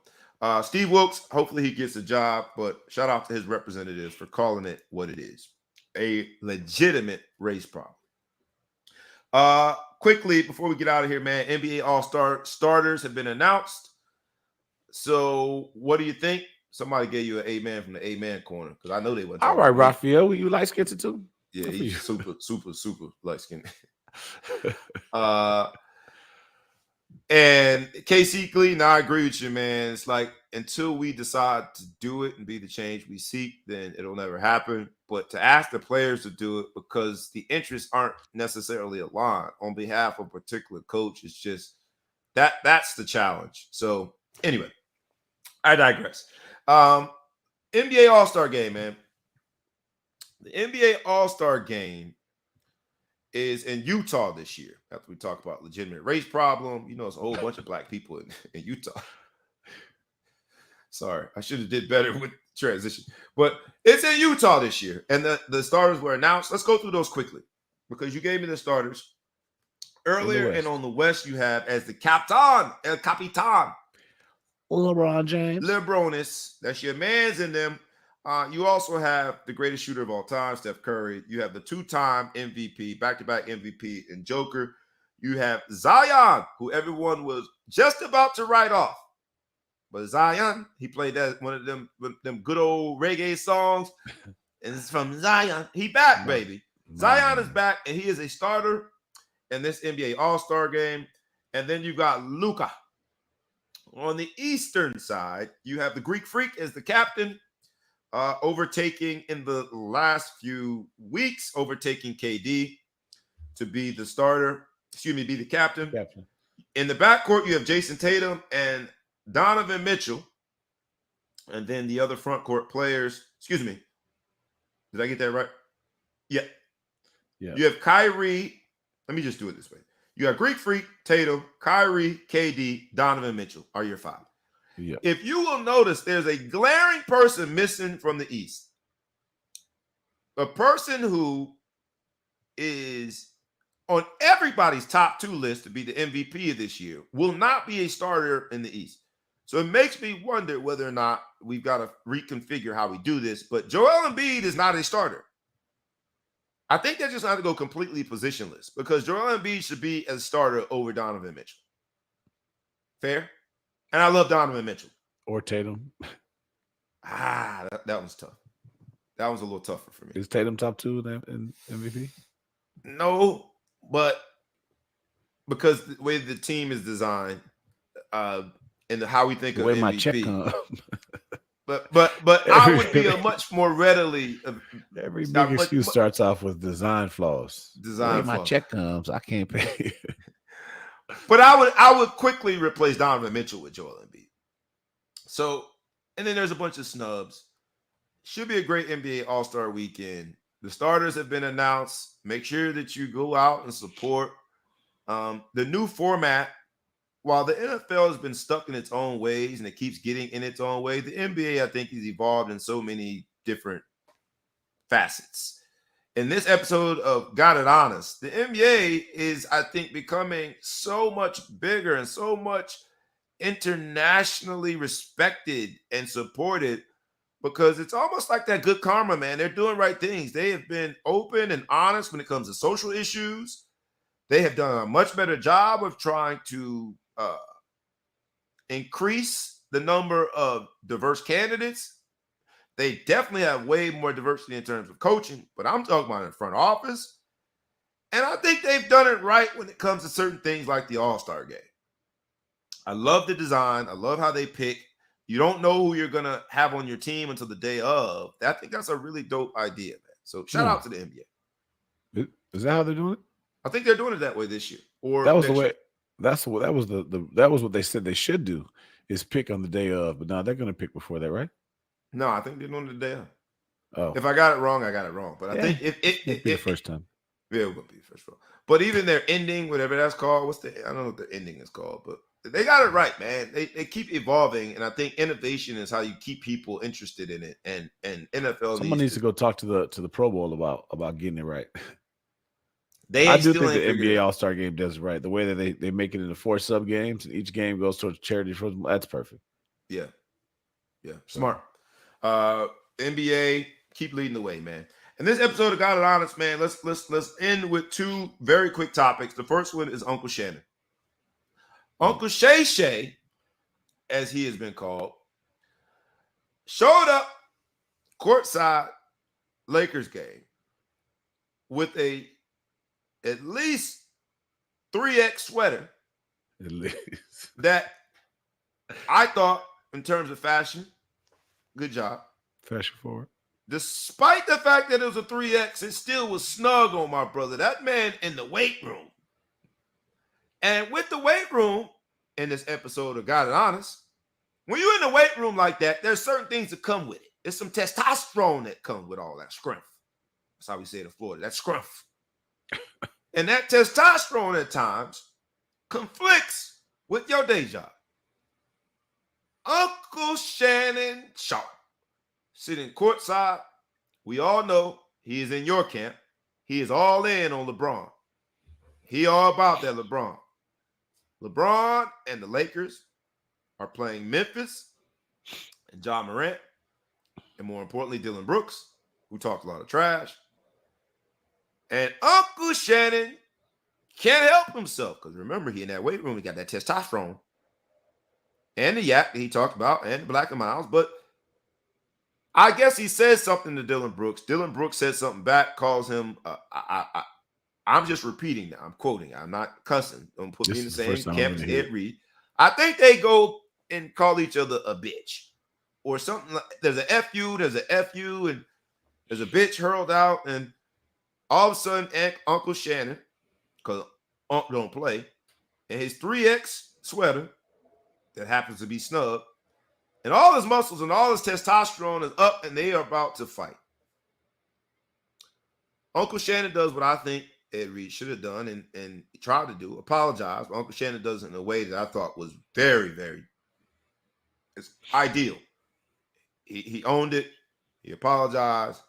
Steve Wilkes, hopefully he gets a job, but shout out to his representatives for calling it what it is. A legitimate race problem. Quickly, before we get out of here, man, NBA All-Star starters have been announced. So what do you think? Somebody gave you an amen from the amen corner because I know they went. All right, Raphael, you light skinned too? Yeah, he's super light skinned. And KC Gleason, I agree with you, man. It's like until we decide to do it and be the change we seek, then it'll never happen. But to ask the players to do it because the interests aren't necessarily aligned on behalf of a particular coach, it's just that's the challenge. So anyway, I digress. NBA All-Star Game, man. The NBA All-Star Game is in Utah this year. After we talk about legitimate race problem, it's a whole bunch of black people in Utah. Sorry, I should have did better with transition. But it's in Utah this year, and the starters were announced. Let's go through those quickly because you gave me the starters earlier. And on the West, you have as the Captain, El Capitan, LeBron James. LeBronis. That's your man's in them. You also have the greatest shooter of all time, Steph Curry. You have the 2-time MVP, back-to-back MVP, and Joker. You have Zion, who everyone was just about to write off. But Zion, he played that one of them good old reggae songs. And it's from Zion. He back, baby. Zion is back, and he is a starter in this NBA All-Star Game. And then you got Luka. On the Eastern side, you have the Greek Freak as the captain. Overtaking in the last few weeks, overtaking KD to be the starter, be the captain. In the backcourt, you have Jason Tatum and Donovan Mitchell. And then the other front court players, did I get that right? Yeah. Yeah. You have Kyrie. Let me just do it this way. You have Greek Freak, Tatum, Kyrie, KD, Donovan Mitchell are your 5. Yeah. If you will notice, there's a glaring person missing from the East. A person who is on everybody's top 2 list to be the MVP of this year will not be a starter in the East. So it makes me wonder whether or not we've got to reconfigure how we do this. But Joel Embiid is not a starter. I think they just have to go completely positionless because Joel Embiid should be a starter over Donovan Mitchell. Fair? And I love Donovan Mitchell. Or Tatum. That one's tough. That one's a little tougher for me. Is Tatum top 2 in MVP? No, but because the way the team is designed and how we think the of way MVP. My check comes. But I would be a much more readily. Every big excuse starts off with design flaws. Design flaws. My check comes, I can't pay. But I would quickly replace Donovan Mitchell with Joel Embiid. So, and then there's a bunch of snubs. Should be a great NBA All-Star weekend. The starters have been announced. Make sure that you go out and support the new format. While the NFL has been stuck in its own ways and it keeps getting in its own way, the NBA, I think, has evolved in so many different facets. In this episode of Got It Honest, the NBA is, I think, becoming so much bigger and so much internationally respected and supported because it's almost like that good karma, man. They're doing right things. They have been open and honest when it comes to social issues. They have done a much better job of trying to increase the number of diverse candidates. They definitely have way more diversity in terms of coaching, but I'm talking about in the front office. And I think they've done it right when it comes to certain things like the All-Star game. I love the design. I love how they pick. You don't know who you're going to have on your team until the day of. I think that's a really dope idea, man. So shout out to the NBA. Is that how they're doing it? I think they're doing it that way this year. Or that was the way. Year. That was what they said they should do is pick on the day of. But now they're going to pick before that, right? No, I think they're doing it the day of. Oh, if I got it wrong, I got it wrong. But I think if it'll be the first time. Yeah, it will be the first time. But even their ending, whatever that's called, I don't know what the ending is called, but they got it right, man. They keep evolving, and I think innovation is how you keep people interested in it. And NFL someone needs to go talk to the Pro Bowl about getting it right. I do think the NBA All-Star game does it right. The way that they make it into 4 sub games, and each game goes towards charity. That's perfect. Yeah, smart. NBA, keep leading the way, man. In this episode of Got It Honest, man, let's end with 2 very quick topics. The first one is Uncle Shannon. Uncle Shay, as he has been called, showed up courtside Lakers game with at least 3X sweater. At least. That I thought, in terms of fashion, good job. Fashion forward. Despite the fact that it was a 3X, it still was snug on my brother. That man in the weight room. And with the weight room, in this episode of Got It Honest, when you're in the weight room like that, there's certain things that come with it. There's some testosterone that comes with all that scrumph. That's how we say it in Florida. That scrumph. And that testosterone at times conflicts with your day job. Uncle Shannon Sharpe, sitting courtside. We all know he is in your camp. He is all in on LeBron. He all about that LeBron. LeBron and the Lakers are playing Memphis and Ja Morant, and more importantly, Dylan Brooks, who talked a lot of trash. And Uncle Shannon can't help himself because remember, he in that weight room, he got that testosterone and the yak that he talked about and the Black and Miles. But I guess he says something to Dylan Brooks. Dylan Brooks says something back, calls him. I'm just repeating now. I'm quoting. I'm not cussing. Don't put me in the same camp as Ed Reed. I think they go and call each other a bitch or something. There's a FU, there's a FU, and there's a bitch hurled out. And all of a sudden, Uncle Shannon, because Unc don't play, and his 3X sweater that happens to be snug, and all his muscles and all his testosterone is up, and they are about to fight. Uncle Shannon does what I think Ed Reed should have done and tried to do, apologize. But Uncle Shannon does it in a way that I thought was very, very it's ideal. He owned it. He apologized.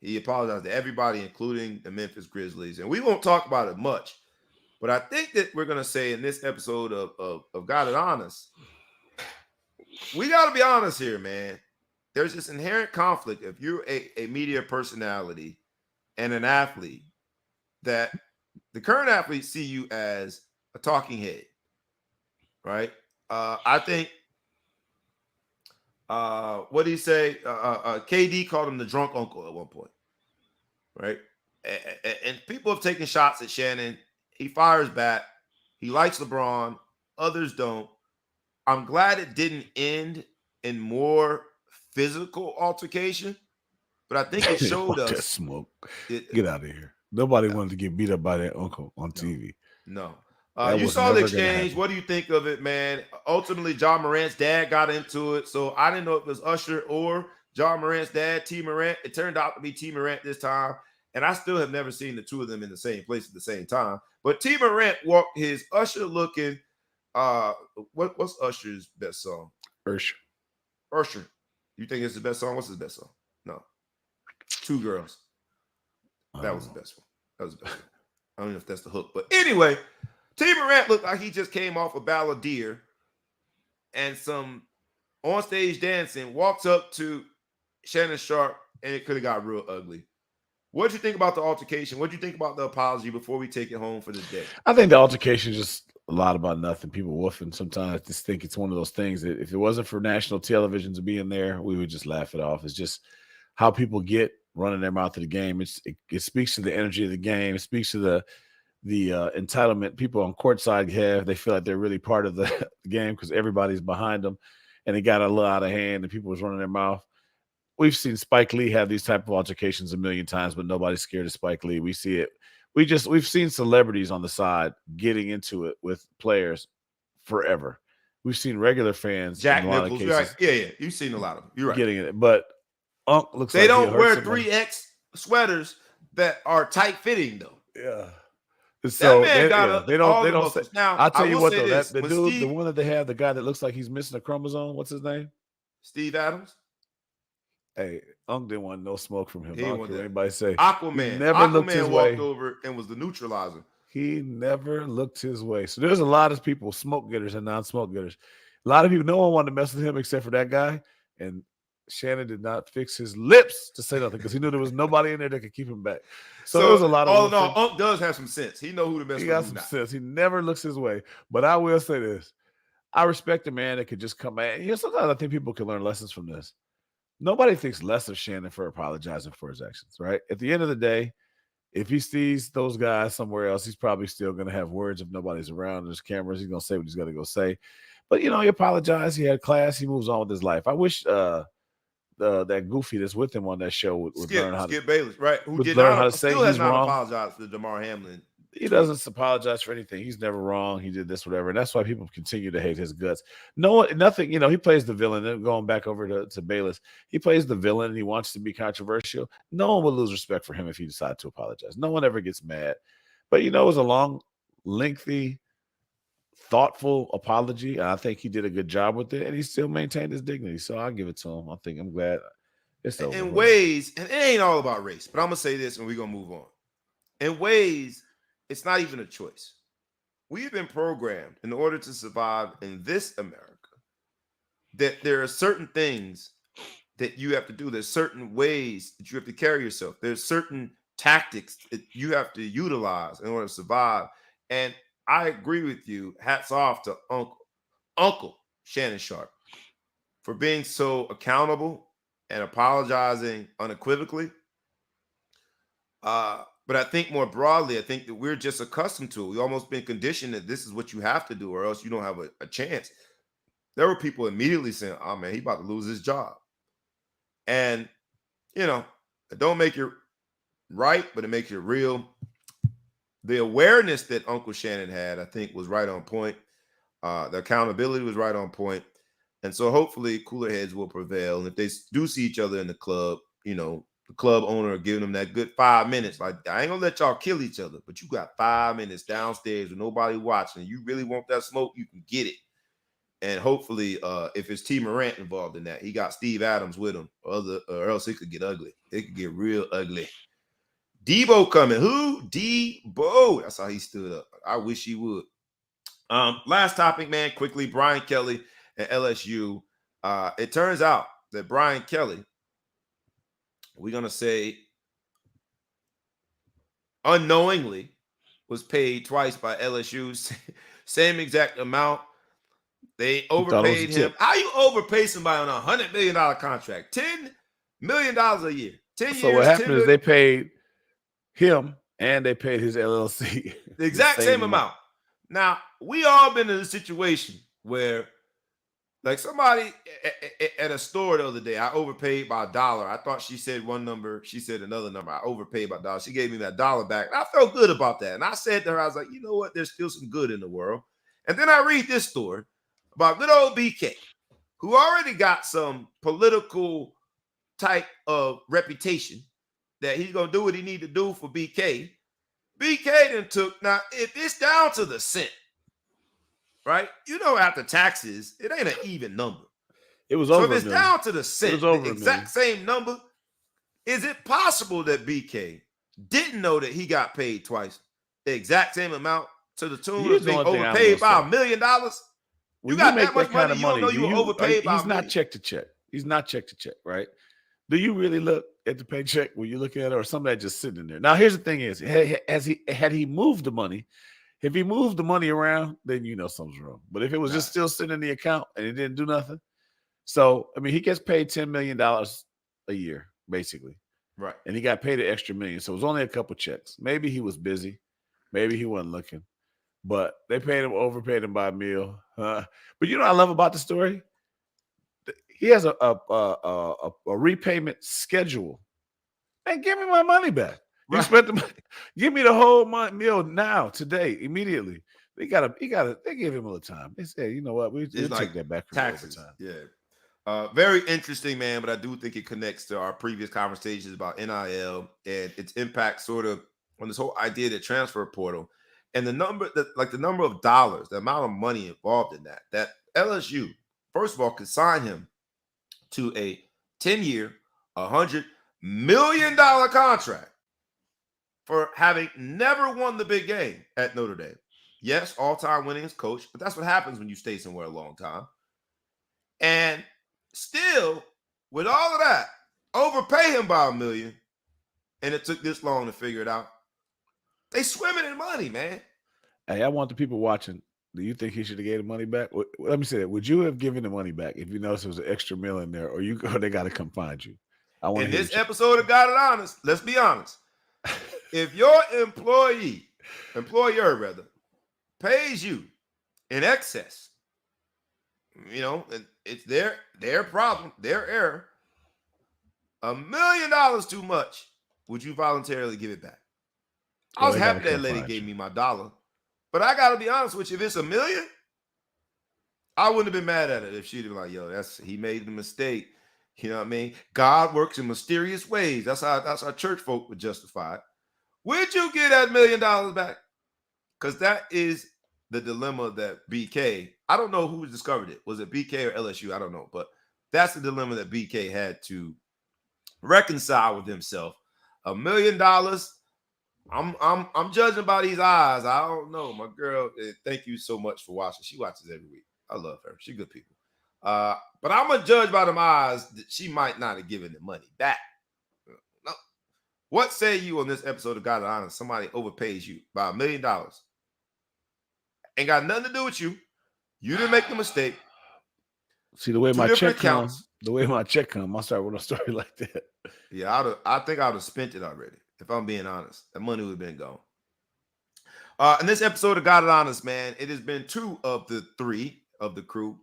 He apologized to everybody, including the Memphis Grizzlies. And we won't talk about it much, but I think that we're going to say in this episode of Got It Honest, we got to be honest here, man. There's this inherent conflict if you're a media personality and an athlete that the current athletes see you as a talking head, right? I think, what did he say? KD called him the drunk uncle at one point, right? And people have taken shots at Shannon. He fires back. He likes LeBron. Others don't. I'm glad it didn't end in more physical altercation, but I think it showed us that smoke. Get out of here. Nobody wanted to get beat up by that uncle on TV. No. You saw the exchange. What do you think of it, man? Ultimately, John Morant's dad got into it, so I didn't know if it was Usher or John Morant's dad, T. Morant. It turned out to be T. Morant this time, and I still have never seen the two of them in the same place at the same time. But T. Morant walked his Usher-looking. What's Usher's best song? Usher. You think it's the best song? What's his best song? No. Two Girls. That was the best one. That was the best one. I don't know if that's the hook. But anyway, T. Morant looked like he just came off a balladeer and some on-stage dancing, walks up to Shannon Sharpe, and it could have got real ugly. What did you think about the altercation? What did you think about the apology before we take it home for the day? I think the altercation is just a lot about nothing. People woofing sometimes. Just think it's one of those things that if it wasn't for national television to be in there, we would just laugh it off. It's just how people get running their mouth to the game. It speaks to the energy of the game. It speaks to the entitlement people on courtside have. They feel like they're really part of the game because everybody's behind them, and it got a little out of hand and people was running their mouth. We've seen Spike Lee have these type of altercations a million times, but nobody's scared of Spike Lee. We see it. We've seen celebrities on the side getting into it with players forever. We've seen regular fans. Jack Nicholson, right? Yeah. You've seen a lot of them. You're right. Getting it, but Unc looks they like don't wear 3X sweaters that are tight fitting though. Yeah. So that man they don't say. Now I'll tell you what though, this, the dude, the one that they have, the guy that looks like he's missing a chromosome. What's his name? Steve Adams. Hey, Unc didn't want no smoke from him. I don't care what anybody say. Aquaman. Aquaman walked over and was the neutralizer. He never looked his way. So there's a lot of people, smoke getters and non-smoke getters. A lot of people, no one wanted to mess with him except for that guy. And Shannon did not fix his lips to say nothing because he knew there was nobody in there that could keep him back. So there was a lot of. Unc does have some sense. He know who to mess with. He got some sense. He never looks his way. But I will say this: I respect a man that could just come back. Sometimes I think people can learn lessons from this. Nobody thinks less of Shannon for apologizing for his actions, right? At the end of the day, if he sees those guys somewhere else, he's probably still going to have words if nobody's around. There's cameras. He's going to say what he's got to go say. But, he apologized. He had class. He moves on with his life. I wish that goofy that's with him on that show would learn how to. Skip Bayless, right? Who did learn how to say still he's has not wrong. Apologized to DeMar Hamlin. He doesn't apologize for anything. He's never wrong. He did this, whatever. And that's why people continue to hate his guts. Nothing, he plays the villain. Then going back over to Bayless, he plays the villain and he wants to be controversial. No one will lose respect for him if he decides to apologize. No one ever gets mad. But, it was a long, lengthy, thoughtful apology. And I think he did a good job with it. And he still maintained his dignity. So I'll give it to him. I'm glad it's over. In ways, and it ain't all about race, but I'm going to say this and we're going to move on. In ways, it's not even a choice. We've been programmed in order to survive in this America that there are certain things that you have to do. There's certain ways that you have to carry yourself. There's certain tactics that you have to utilize in order to survive. And I agree with you. Hats off to Uncle Shannon Sharpe for being so accountable and apologizing unequivocally. But I think more broadly, I think that we're just accustomed to it. We've almost been conditioned that this is what you have to do or else you don't have a chance. There were people immediately saying, oh, man, he about to lose his job. And, it don't make it right, but it makes it real. The awareness that Uncle Shannon had, I think, was right on point. The accountability was right on point. And so hopefully cooler heads will prevail. And if they do see each other in the club, the club owner giving them that good 5 minutes. Like, I ain't gonna let y'all kill each other, but you got 5 minutes downstairs with nobody watching. You really want that smoke, you can get it. And hopefully, if it's T. Morant involved in that, he got Steve Adams with him, or else it could get ugly. It could get real ugly. Debo coming. Who? Debo. That's how he stood up. I wish he would. Last topic, man, quickly. Brian Kelly at LSU. It turns out that Brian Kelly, we're going to say unknowingly, was paid twice by LSU. Same exact amount. They overpaid him. How you overpay somebody on $100 million contract? $10 million a year. 10 years. So what happened is they paid him and they paid his LLC. The exact same amount. Now, we all been in a situation where, like, somebody at a store the other day, I overpaid by $1. I thought she said one number. She said another number. I overpaid by $1. She gave me that $1 back. And I felt good about that. And I said to her, I was like, you know what? There's still some good in the world. And then I read this story about good old BK, who already got some political type of reputation that he's going to do what he need to do for BK. BK then took, now, if it's down to the cent, right? You know, after taxes, it ain't an even number. It was over. So if it's down to the cent, the exact same number, is it possible that BK didn't know that he got paid twice, the exact same amount, to the tune of being overpaid by $1 million? You got that much money, you don't know you were overpaid by $1 million? He's not check to check. He's not check to check, right? Do you really look at the paycheck when you look at it, or somebody just sitting in there? Now, here's the thing: had he moved the money, if he moved the money around, then you know something's wrong. But if it was just still sitting in the account and it didn't do nothing, so I mean, he gets paid $10 million a year, basically, right? And he got paid an extra $1 million, so it was only a couple checks. Maybe he was busy, maybe he wasn't looking, but they overpaid him by $1 million. But you know what I love about the story? He has a repayment schedule. Hey, give me my money back. You spent the money. Give me the whole meal now, today, immediately. They gave him a little time. They said, you know what, we'll take that back from taxes. Overtime. Yeah. Very interesting, man, but I do think it connects to our previous conversations about NIL and its impact sort of on this whole idea of the transfer portal and the number of dollars, the amount of money involved in that LSU, first of all, could sign him to a 10-year, $100 million contract for having never won the big game at Notre Dame. Yes, all-time winningest coach, but that's what happens when you stay somewhere a long time. And still, with all of that, overpay him by $1 million, and it took this long to figure it out. They swimming in money, man. Hey, I want the people watching. Do you think he should have gave the money back? Let me say that. Would you have given the money back if you noticed there was an extra $1 million there, or they got to come find you? In this episode of Got It Honest, let's be honest. If your employer rather, pays you in excess, you know, and it's their problem, their error, $1 million too much, would you voluntarily give it back? I was happy that lady gave me my $1. But I got to be honest with you, if it's $1 million, I wouldn't have been mad at it if she'd been like, yo, he made the mistake. You know what I mean? God works in mysterious ways. That's how church folk would justify it. Would you get that $1 million back? Because that is the dilemma that BK, I don't know who discovered it. Was it BK or LSU? I don't know. But that's the dilemma that BK had to reconcile with himself. $1 million. I'm judging by these eyes. I don't know. My girl, thank you so much for watching. She watches every week. I love her. She's good people. But I'm going to judge by them eyes that she might not have given the money back. No. What say you on this episode of God It Honest? Somebody overpays you by $1 million. Ain't got nothing to do with you. You didn't make the mistake. See, the way my check comes, I start with a story like that. Yeah, I think I would have spent it already. If I'm being honest, that money would have been gone. In this episode of Got It Honest, man, it has been 2 of the 3 of the crew.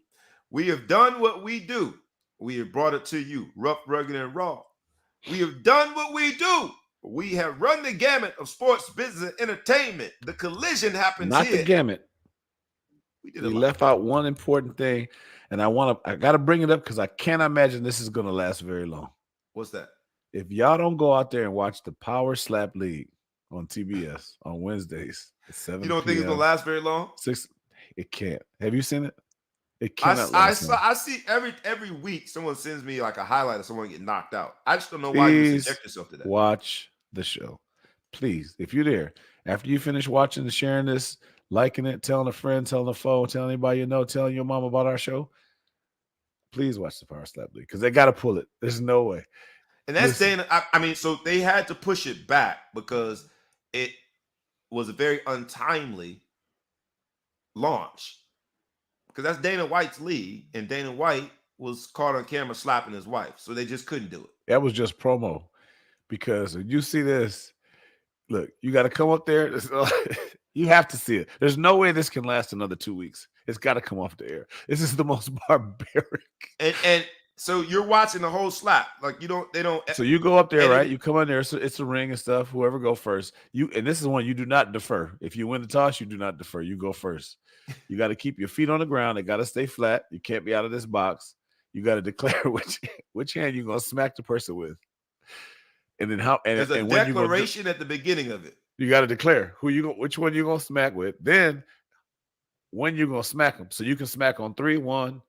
We have done what we do. We have brought it to you, rough, rugged, and raw. We have done what we do. We have run the gamut of sports, business, and entertainment. The collision happens here. Not the gamut. We left out one important thing, and I got to bring it up because I can't imagine this is going to last very long. What's that? If y'all don't go out there and watch the Power Slap League on TBS on Wednesdays at You 7 don't think it's gonna p.m., last very long? 6, it can't. Have you seen it? It I, cannot I last saw long. I see every week someone sends me like a highlight of someone getting knocked out. I just don't know why you would Please subject yourself to that. watch the show. Please, if you're there, after you finish watching and sharing this, liking it, telling a friend, telling a foe, telling anybody you know, telling your mom about our show, please watch the Power Slap League because they got to pull it. There's no way. And that's Listen, Dana. I mean, so they had to push it back because it was a very untimely launch. Because that's Dana White's league, and Dana White was caught on camera slapping his wife, so they just couldn't do it. that was just promo because when you see this, look, you got to come up there. You have to see it. There's no way this can last another 2 weeks. It's got to come off the air. This is the most barbaric. And so you're watching the whole slap, like they don't. So you go up there, edit right? it. You come in there. So it's a ring and stuff. Whoever go first, and this is one you do not defer. If you win the toss, you do not defer. You go first. You got to keep your feet on the ground. They got to stay flat. You can't be out of this box. You got to declare which hand you're gonna smack the person with, and then how and, There's a and when you declaration at the beginning of it. you got to declare which one you're gonna smack with. Then when you're gonna smack them, so you can smack on 3, 1,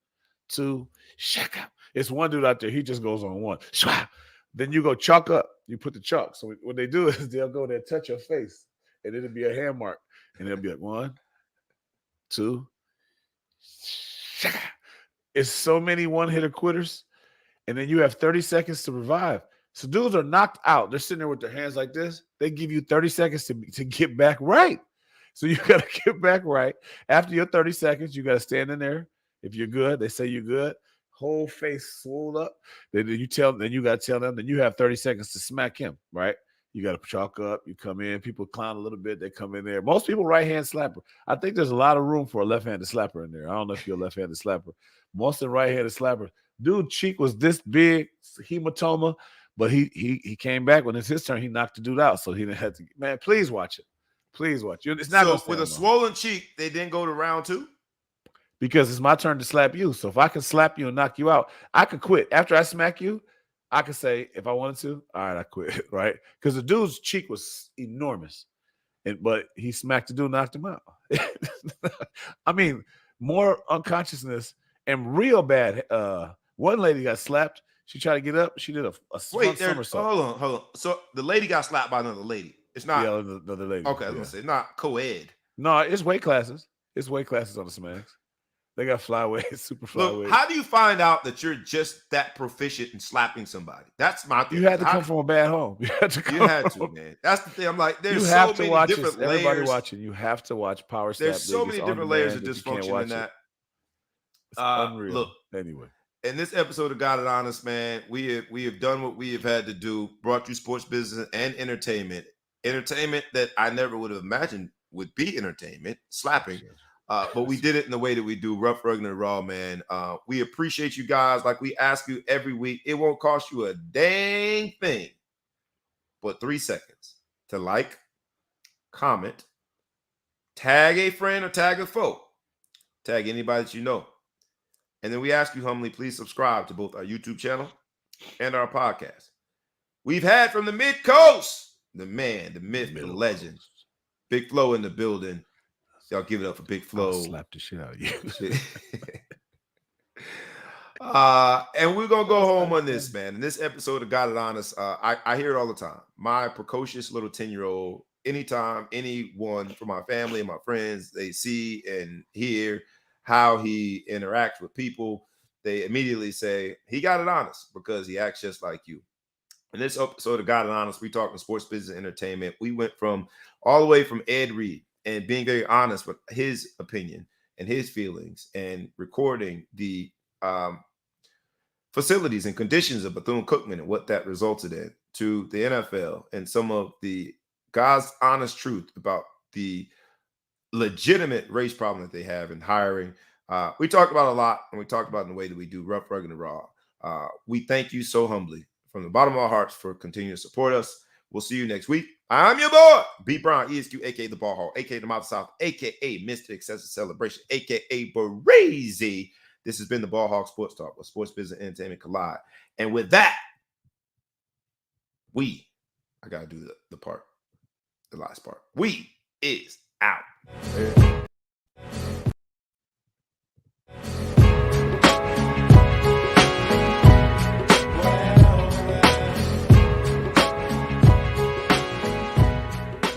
2, shaka. It's one dude out there. He just goes on 1. Shwa. Then you go chalk up. You put the chalk. So what they do is they'll go there, touch your face, and it'll be a hand mark, and it'll be like 1, 2. Shaka. It's so many one-hitter quitters, and then you have 30 seconds to revive. So dudes are knocked out. They're sitting there with their hands like this. They give you 30 seconds to get back right. So you got to get back right. After your 30 seconds, you got to stand in there. If you're good, they say you're good. Whole face swole up. Then you got to tell them. Then you have 30 seconds to smack him, right? You got to chalk up. You come in. People clown a little bit. They come in there. Most people right-hand slapper. I think there's a lot of room for a left-handed slapper in there. I don't know if you're a left-handed slapper. Most of the right-handed slappers. Dude, cheek was this big, hematoma, but he came back when it's his turn. He knocked the dude out, so he didn't have to. Man, please watch it. Please watch it. It's not So with a swollen cheek, they didn't go to round 2 because it's my turn to slap you. So if I can slap you and knock you out, I could quit after I smack you. I could say if I wanted to, all right, I quit, right? Because the dude's cheek was enormous, but he smacked the dude, knocked him out. I mean, more unconsciousness and real bad. One lady got slapped. She tried to get up. She did a somersault. Hold on. So the lady got slapped by another lady. It's not another lady. Okay, I was gonna say not co-ed. No, it's weight classes. It's weight classes on the Smacks. They got flyweight, super flyweight. Look, how do you find out that you're just that proficient in slapping somebody? That's my thing. You had to come from a bad home. You had to, man. That's the thing. I'm like, there's so many watch different this. layers. Everybody watching, you have to watch Power Slap. There's so many different layers of dysfunction in that. It's unreal. Look, anyway. In this episode of Got It Honest, man, we have done what we have had to do, brought you sports business and entertainment. Entertainment that I never would have imagined would be entertainment, slapping. But we did it in the way that we do, rough, rugged, and raw, man. We appreciate you guys. Like we ask you every week, it won't cost you a dang thing but 3 seconds to like, comment, tag a friend or tag a foe, tag anybody that you know. And then we ask you humbly, please subscribe to both our YouTube channel and our podcast. We've had from the Mid-Coast, the man, the myth, the legend, Big Flo in the building. Y'all give it up for Big Flo. I'll slap the shit out of you. And we're going to go home on this, man. In this episode of Got It Honest, I hear it all the time. My precocious little 10-year-old, anytime anyone from my family and my friends, they see and hear how he interacts with people, they immediately say, he got it honest because he acts just like you. In this episode of Got It Honest, we talking sports business entertainment. We went all the way from Ed Reed and being very honest with his opinion and his feelings and recording the facilities and conditions of Bethune-Cookman and what that resulted in, to the NFL and some of the God's honest truth about the legitimate race problem that they have in hiring. We talked about a lot, and we talked about it in the way that we do, rough, rugged, and raw. We thank you so humbly from the bottom of our hearts for continuing to support us. We'll see you next week. I'm your boy, B. Brown, ESQ, a.k.a. The Ball Hall, a.k.a. The Mouth South, a.k.a. Mr. Excessive Celebration, a.k.a. Brazy. This has been the Ball Hawk Sports Talk, where sports business and entertainment collide. And with that, I gotta do the last part. We is out.